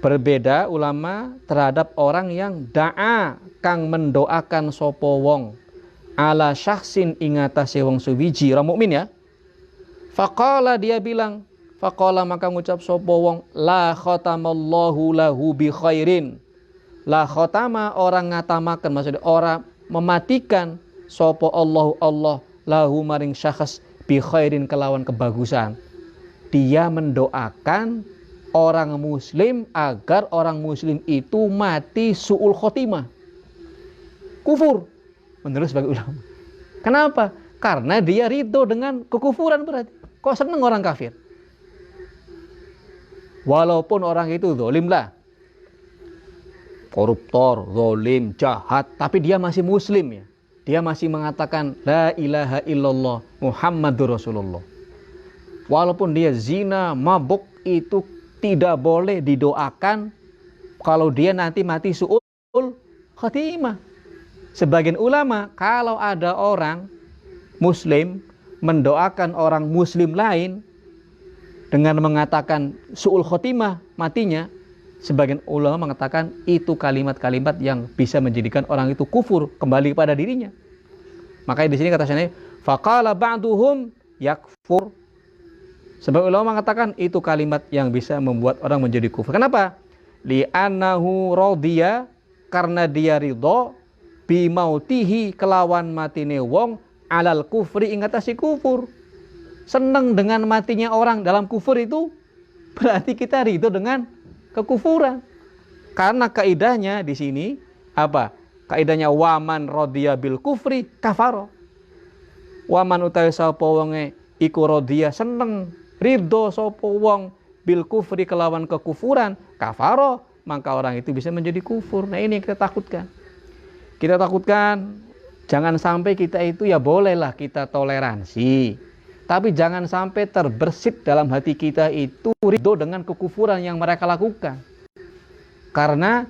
Speaker 1: Berbeda ulama terhadap orang yang da'a kang mendoakan sopo wong ala syahsin ingatase wong suwiji orang mukmin ya. Faqala, dia bilang, faqala maka ngucap sopo wong, la khatamallahu lahu bi khairin. La khatama, orang ngatamakan, maksudnya orang mematikan sopo Allah lahu maring syakhs bi khairin, kelawan kebagusan. Dia mendoakan orang muslim agar orang muslim itu mati su'ul khotimah, kufur, menurut sebagai ulama. Kenapa? Karena dia ridho dengan kekufuran berarti. Kok seneng orang kafir? Walaupun orang itu zalim lah, koruptor, zalim, jahat, tapi dia masih muslim ya. Dia masih mengatakan la ilaha illallah Muhammadur Rasulullah. Walaupun dia zina, mabuk, itu tidak boleh didoakan kalau dia nanti mati su'ul khatimah. Sebagian ulama, kalau ada orang muslim mendoakan orang muslim lain dengan mengatakan su'ul khatimah matinya, sebagian ulama mengatakan itu kalimat-kalimat yang bisa menjadikan orang itu kufur kembali kepada dirinya. Makanya di sini kata Syekh, faqala ba'duhum yakfur. Sebab ulama mengatakan itu kalimat yang bisa membuat orang menjadi kufur. Kenapa? Li'annahu radhiya, karena dia ridho, bimautihi, kelawan matine wong, alal kufri, ingatasi kufur. Senang dengan matinya orang dalam kufur itu berarti kita ridho dengan kekufuran. Karena kaidahnya di sini apa? Kaidahnya waman radhiya bil kufri kafaro. Waman utawi sapa wonge iku radhiya, seneng, ridho sapa wong bil kufri, kelawan kekufuran, kafaro, maka orang itu bisa menjadi kufur. Nah ini yang kita takutkan. Kita takutkan jangan sampai kita itu, ya bolehlah kita toleransi, tapi jangan sampai terbersit dalam hati kita itu ridho dengan kekufuran yang mereka lakukan. Karena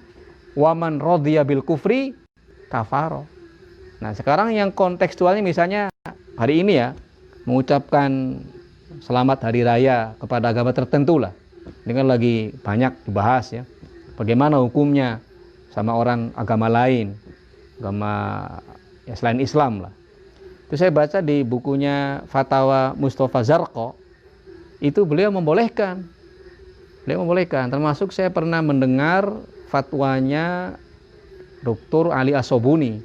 Speaker 1: waman radhiya bil kufri kafaro. Nah sekarang yang kontekstualnya misalnya hari ini ya, mengucapkan selamat hari raya kepada agama tertentu lah. Ini kan lagi banyak dibahas ya. Bagaimana hukumnya sama orang agama lain, agama ya selain Islam lah. Itu saya baca di bukunya Fatwa Mustafa Zarqo, itu beliau membolehkan. Beliau membolehkan. Termasuk saya pernah mendengar fatwanya Dr. Ali Asobuni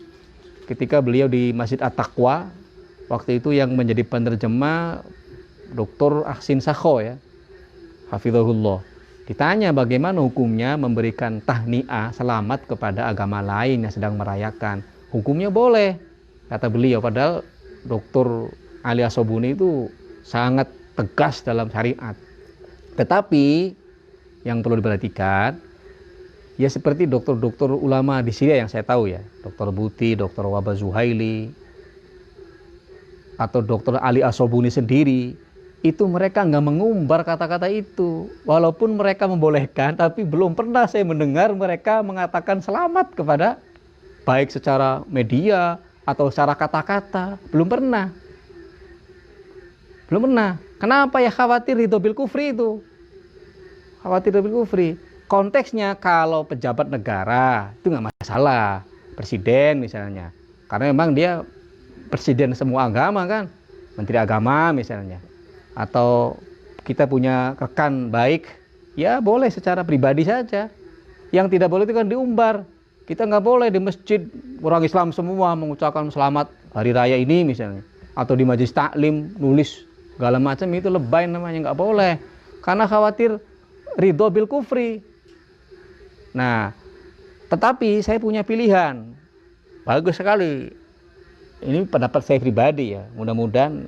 Speaker 1: ketika beliau di Masjid At-Taqwa. Waktu itu yang menjadi penerjemah Dr. Ahsin Sakho ya, hafizahullah. Ditanya bagaimana hukumnya memberikan tahniah selamat kepada agama lain yang sedang merayakan. Hukumnya boleh, kata beliau. Padahal Dr. Ali Asobuni itu sangat tegas dalam syariat. Tetapi yang perlu diperhatikan, ya seperti dokter-dokter ulama di Syria yang saya tahu ya, Dr. Buti, Dr. Wahbah Zuhaili, atau Dr. Ali Asobuni sendiri, itu mereka nggak mengumbar kata-kata itu. Walaupun mereka membolehkan, tapi belum pernah saya mendengar mereka mengatakan selamat kepada, baik secara media atau secara kata-kata. Belum pernah. Belum pernah. Kenapa ya? Khawatir ridho bil kufri itu. Khawatir ridho bil kufri. Konteksnya kalau pejabat negara itu nggak masalah, presiden misalnya, karena memang dia presiden semua agama kan, menteri agama misalnya, atau kita punya rekan baik, ya boleh secara pribadi saja. Yang tidak boleh itu kan diumbar. Kita nggak boleh di masjid orang Islam semua mengucapkan selamat hari raya ini misalnya, atau di majelis taklim nulis segala macam, itu lebay namanya, nggak boleh, karena khawatir ridho bil kufri. Nah, tetapi saya punya pilihan, bagus sekali. Ini pendapat saya pribadi ya, mudah-mudahan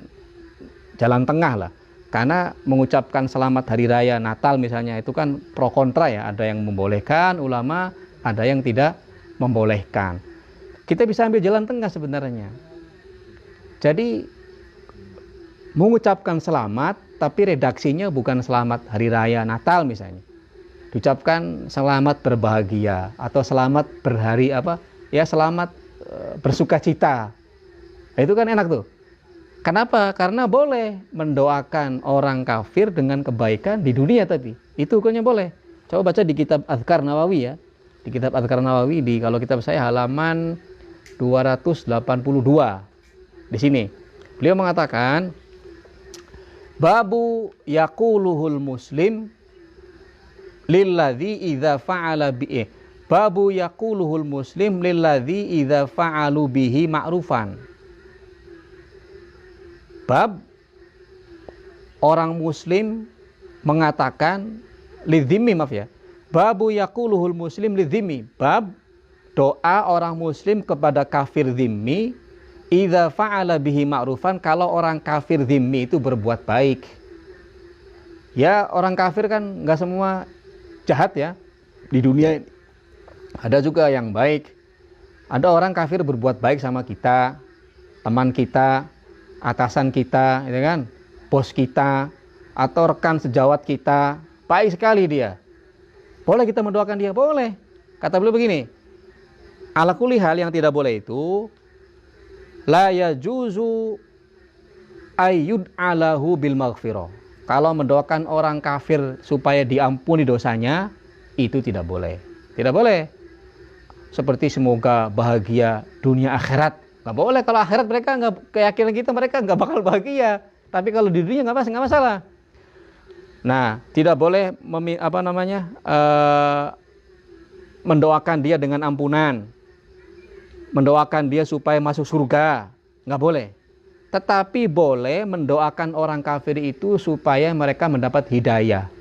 Speaker 1: jalan tengah lah. Karena mengucapkan selamat hari raya Natal misalnya itu kan pro kontra ya, ada yang membolehkan ulama, ada yang tidak membolehkan. Kita bisa ambil jalan tengah sebenarnya. Jadi mengucapkan selamat tapi redaksinya bukan selamat hari raya Natal misalnya. Diucapkan selamat berbahagia atau selamat berhari apa? Ya selamat bersukacita. Itu kan enak tuh. Kenapa? Karena boleh mendoakan orang kafir dengan kebaikan di dunia, tapi itu hukumnya boleh. Coba baca di kitab Adhkar Nawawi ya. Di kitab Adhkar Nawawi, di kalau kitab saya halaman 282. Di sini beliau mengatakan, babu yaquluhul muslim lilladzi idza fa'ala bi babu yaquluhul muslim lilladzi idza fa'alu bihi ma'rufan. Bab orang muslim mengatakan lidzimmi, maaf ya. Babu yaquluhul muslim lidzimmi. Bab doa orang muslim kepada kafir zimmi idza fa'ala bihi ma'rufan, kalau orang kafir zimmi itu berbuat baik. Ya, orang kafir kan nggak semua jahat ya di dunia ini. Ada juga yang baik. Ada orang kafir berbuat baik sama kita, teman kita, atasan kita, ya kan, bos kita, atau rekan sejawat kita, baik sekali dia. Boleh kita mendoakan dia? Boleh. Kata beliau begini, ala kulli hal yang tidak boleh itu la yajuzu ayyud alahu bil maghfirah. Kalau mendoakan orang kafir supaya diampuni dosanya, itu tidak boleh. Tidak boleh. Seperti semoga bahagia dunia akhirat. Nggak boleh. Kalau akhirat mereka nggak, keyakinan kita mereka nggak bakal bahagia. Tapi kalau di dunia nggak masalah. Nah, tidak boleh mendoakan dia dengan ampunan, mendoakan dia supaya masuk surga, nggak boleh. Tetapi boleh mendoakan orang kafir itu supaya mereka mendapat hidayah.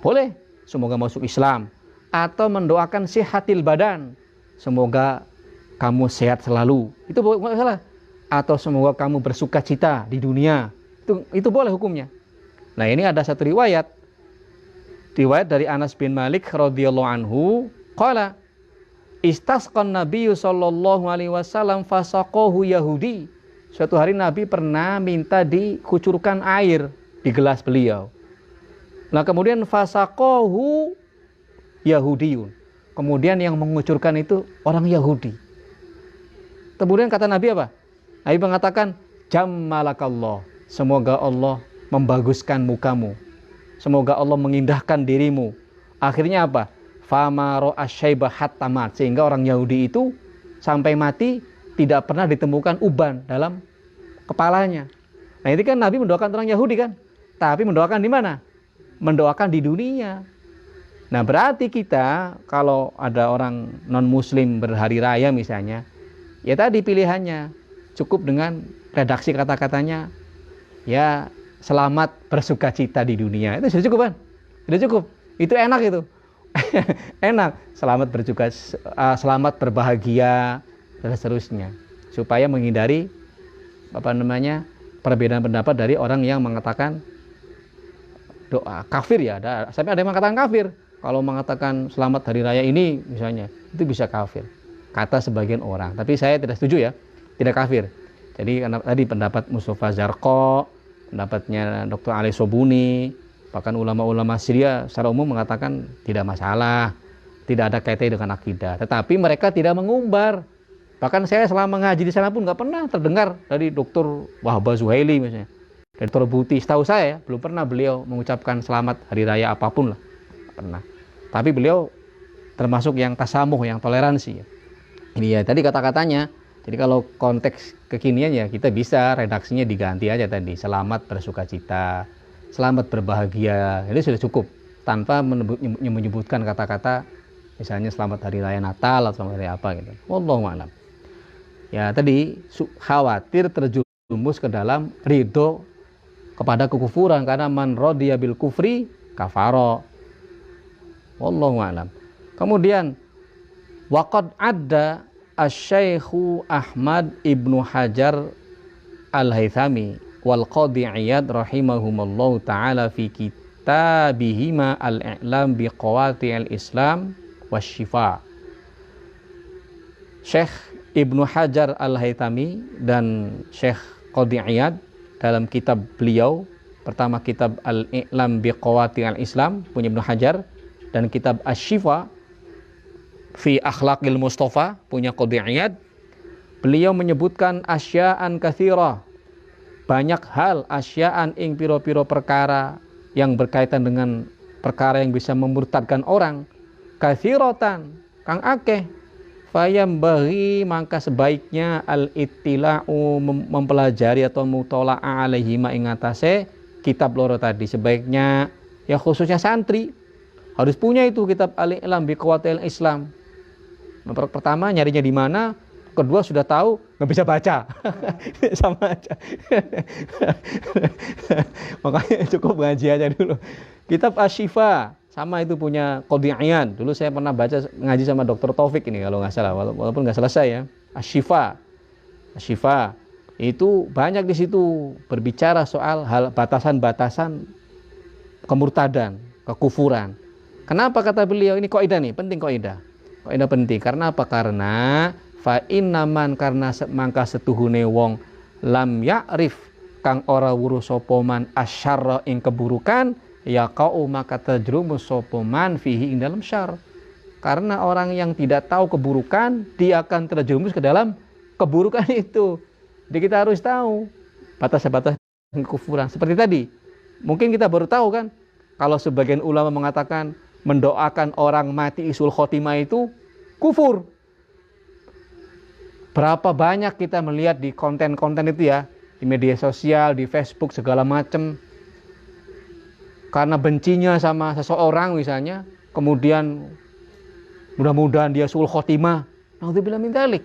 Speaker 1: Boleh, semoga masuk Islam. Atau mendoakan sihatil badan, semoga kamu sehat selalu. Itu nggak salah. Atau semoga kamu bersukacita di dunia. Itu boleh hukumnya. Nah, ini ada satu riwayat dari Anas bin Malik radhiyallahu anhu, qala istasqan Nabi sallallahu alaihi wasallam fasaqahu Yahudi. Suatu hari Nabi pernah minta dikucurkan air di gelas beliau. Nah, kemudian fasaqahu Yahudiyun. Kemudian yang mengucurkan itu orang Yahudi. Kemudian kata Nabi apa? Nabi mengatakan, jammalakallah. Semoga Allah membaguskan mukamu. Semoga Allah mengindahkan dirimu. Akhirnya apa? Famaro asyaibah hattamat, sehingga orang Yahudi itu sampai mati tidak pernah ditemukan uban dalam kepalanya. Nah, ini kan Nabi mendoakan orang Yahudi kan, tapi mendoakan di mana? Mendoakan di dunia. Nah, berarti kita kalau ada orang non muslim berhari raya misalnya, ya tadi pilihannya cukup dengan redaksi kata-katanya, ya selamat bersukacita di dunia. Itu sudah cukup kan? Sudah cukup. Itu enak itu. Enak, selamat berbahagia dan seterusnya, supaya menghindari perbedaan pendapat dari orang yang mengatakan doa kafir ya. Sampai ada yang mengatakan kafir kalau mengatakan selamat hari raya ini misalnya, itu bisa kafir kata sebagian orang. Tapi saya tidak setuju ya, tidak kafir. Jadi karena tadi pendapat Mustafa Zarqo, pendapatnya Dr. Ali Sobuni, bahkan ulama-ulama Syria secara umum mengatakan tidak masalah, tidak ada kaitannya dengan akidah. Tetapi mereka tidak mengumbar. Bahkan saya selama ngaji di sana pun nggak pernah terdengar dari Dr. Wahbah Zuhaili misalnya, dari Dr. Buti. Setahu saya belum pernah beliau mengucapkan selamat hari raya apapun lah, nggak pernah. Tapi beliau termasuk yang tasamuh, yang toleransi. Ini ya tadi kata-katanya. Jadi kalau konteks kekinian ya kita bisa redaksinya diganti aja tadi. Selamat bersukacita, selamat berbahagia. Itu sudah cukup tanpa menyebutkan kata-kata misalnya selamat hari raya Natal atau selamat hari apa gitu. Wallahu a'lam. Ya tadi khawatir terjerumus ke dalam ridho kepada kekufuran karena man radiya bil kufri kafara. Wallahu a'lam. Kemudian waqad adda Asy-Syaikhu Ahmad Ibnu Hajar Al-Haythami wal Qadhi Iyad rahimahumallahu taala fi kitabihima Al-I'lam bi Qawati'il Islam wasyifa. Syekh Ibnu Hajar Al-Haythami dan Syekh Qadhi Iyad dalam kitab beliau, pertama kitab Al-I'lam bi Qawati'il Islam punya Ibnu Hajar, dan kitab Asy-Syifa fi Akhlaqil Mustafa punya Qadhi Iyad, beliau menyebutkan asya'an katsira, banyak hal, asya'an ing piro-piro perkara yang berkaitan dengan perkara yang bisa memurtadkan orang, katsiratan kang akeh, fayam bagi maka sebaiknya al-ittila'u mempelajari atau mutola'ah alaihi ma ing atase kitab loro tadi, sebaiknya ya khususnya santri harus punya itu kitab Al-I'lam bi Qawati'il Islam. Pertama nyarinya di mana, kedua sudah tahu nggak bisa baca. Sama aja. Makanya cukup ngaji aja dulu. Kitab Asy-Syifa sama itu punya Qadhi Iyad. Dulu saya pernah baca ngaji sama Dr. Taufik ini kalau nggak salah, walaupun nggak selesai ya. Asy-Syifa. Asy-Syifa itu banyak di situ berbicara soal hal batasan-batasan kemurtadan, kekufuran. Kenapa kata beliau ini kaidah nih, penting kaidah. Kaidah penting karena apa? Karena fa innaman karena mangka setuhune wong lam ya'rif kang ora weruh sapa man asyarra ing keburukan ya kau maka terjerumus sapa man fihi ing dalam syarr. Karena orang yang tidak tahu keburukan dia akan terjerumus ke dalam keburukan itu. Jadi kita harus tahu batas-batas kekufuran. Seperti tadi, mungkin kita baru tahu kan kalau sebagian ulama mengatakan mendoakan orang mati isul khotimah itu kufur. Berapa banyak kita melihat di konten-konten itu ya, di media sosial, di Facebook segala macam, karena bencinya sama seseorang misalnya, kemudian mudah-mudahan dia sul khotimah. Naudzubillah min dzalik.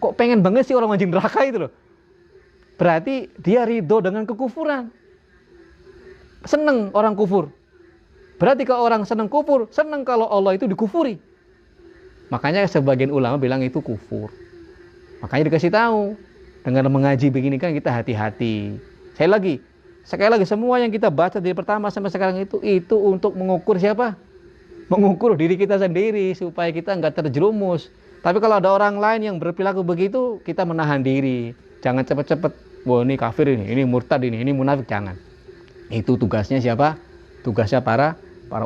Speaker 1: Kok pengen banget sih orang masuk neraka itu loh. Berarti dia ridho dengan kekufuran. Seneng orang kufur. Berarti kalau orang senang kufur, senang kalau Allah itu dikufuri. Makanya sebagian ulama bilang itu kufur. Makanya dikasih tahu. Dengan mengaji begini kan kita hati-hati. Sekali lagi semua yang kita baca dari pertama sampai sekarang itu untuk mengukur siapa? Mengukur diri kita sendiri supaya kita nggak terjerumus. Tapi kalau ada orang lain yang berperilaku begitu, kita menahan diri. Jangan cepat-cepat, wah ini kafir ini murtad ini munafik, jangan. Itu tugasnya siapa? Tugasnya para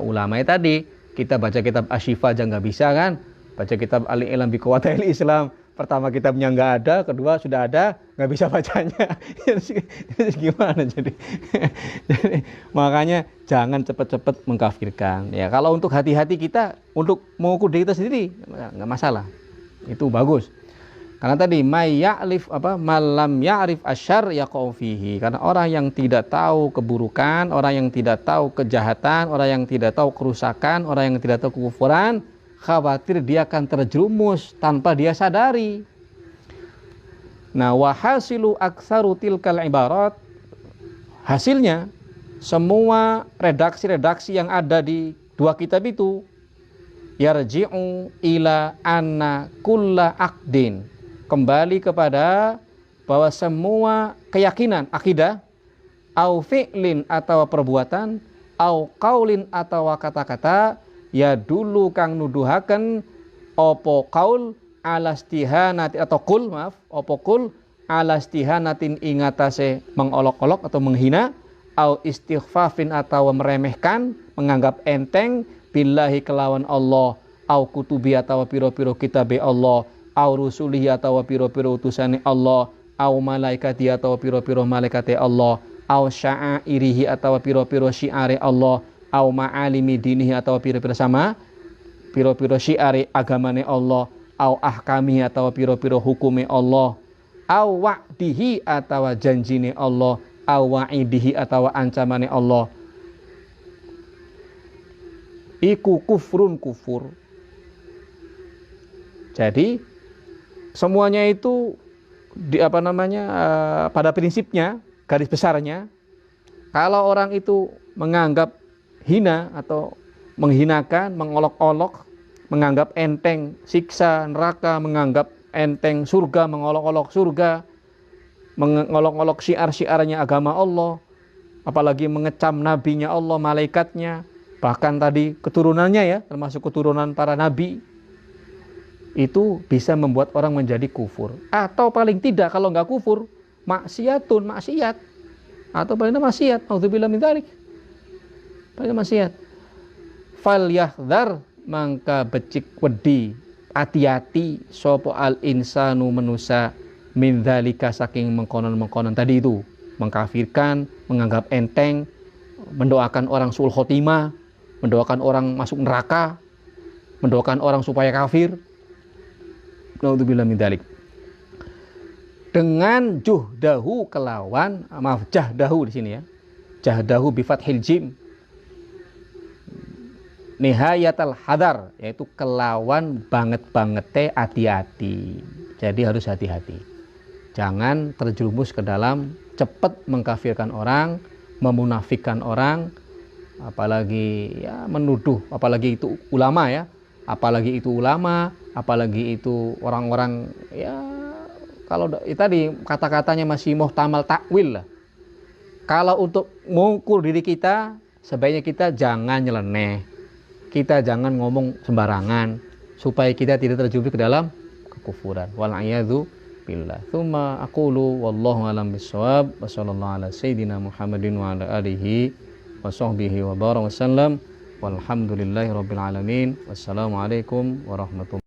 Speaker 1: ulama tadi. Kita baca kitab Asy-Syifa aja nggak bisa kan, baca kitab Al-I'lam bi Qawati'il Islam, pertama kitabnya nggak ada, kedua sudah ada, nggak bisa bacanya. Gimana jadi? Makanya jangan cepat-cepat mengkafirkan ya. Kalau untuk hati-hati kita, untuk mengukur diri kita sendiri nggak masalah, itu bagus. Karena tadi malam ya'rif asyarr yaqau fihi. Karena orang yang tidak tahu keburukan, orang yang tidak tahu kejahatan, orang yang tidak tahu kerusakan, orang yang tidak tahu kekufuran, khawatir dia akan terjerumus tanpa dia sadari. Nah, wa hasilu aktsaru tilkal ibarat, hasilnya semua redaksi-redaksi yang ada di dua kitab itu yarji'u ila anna kulla aqdin, kembali kepada bahwa semua keyakinan akidah, au fi'lin atau perbuatan, au qaulin atau kata-kata, ya dulu kang nuduhaken opo qaul alastihanati atau kul opo kul alastihanatin ingatase mengolok-olok atau menghina, au istighfafin atau meremehkan, menganggap enteng, billahi kelawan Allah, au kutubi atau piro-piro kitabe Allah, au rusulihi atau piro-piro utusane Allah, au malaikati atau piro-piro malaikate Allah, au sya'airihi atau piro-piro syiare Allah, au ma'alimi dinihi atau piro-piro sama piro-piro syiari agamane Allah, au ahkami atau piro-piro hukume Allah, au wa'dihi atau janjine Allah, au wa'idihi atau ancamane Allah, iku kufrun kufur. Jadi semuanya itu pada prinsipnya, garis besarnya, kalau orang itu menganggap hina atau menghinakan, mengolok-olok, menganggap enteng siksa neraka, menganggap enteng surga, mengolok-olok surga, mengolok-olok syiar-syiarnya agama Allah, apalagi mengecam nabinya Allah, malaikatnya, bahkan tadi keturunannya ya, termasuk keturunan para nabi, itu bisa membuat orang menjadi kufur. Atau paling tidak kalau nggak kufur, maksiat, atau paling tidak maksiat, auzubillah min dzalik, paling maksiat. Fal yahdhar, mangka becik wedi, hati-hati sopo al insanu manusa min dzalika, saking mengkonon-mengkonon tadi itu, mengkafirkan, menganggap enteng, mendoakan orang suul khotimah, mendoakan orang masuk neraka, mendoakan orang supaya kafir. Naudzubillah min dzalik. Dengan juhdahu, kelawan, maaf, jahdahu di sini ya. Jahdahu bi fathil jim. Nihayatal hadar, yaitu kelawan banget-bangete hati-hati. Jadi harus hati-hati. Jangan terjerumus ke dalam cepat mengkafirkan orang, memunafikkan orang, apalagi ya menuduh, apalagi itu ulama ya, apalagi itu ulama, apalagi itu orang-orang ya, kalau tadi kata-katanya masih muhtamal takwil lah. Kalau untuk mengukur diri kita, sebaiknya kita jangan nyeleneh. Kita jangan ngomong sembarangan supaya kita tidak terjebak ke dalam kekufuran. Wal'iyadzu billah. Tsumma aqulu wallahu a'lam bissawab. Wa sallallahu ala sayyidina Muhammadin wa ala alihi wa sahbihi wa baraka wasallam. Walhamdulillahi rabbil alamin. Wassalamualaikum warahmatullahi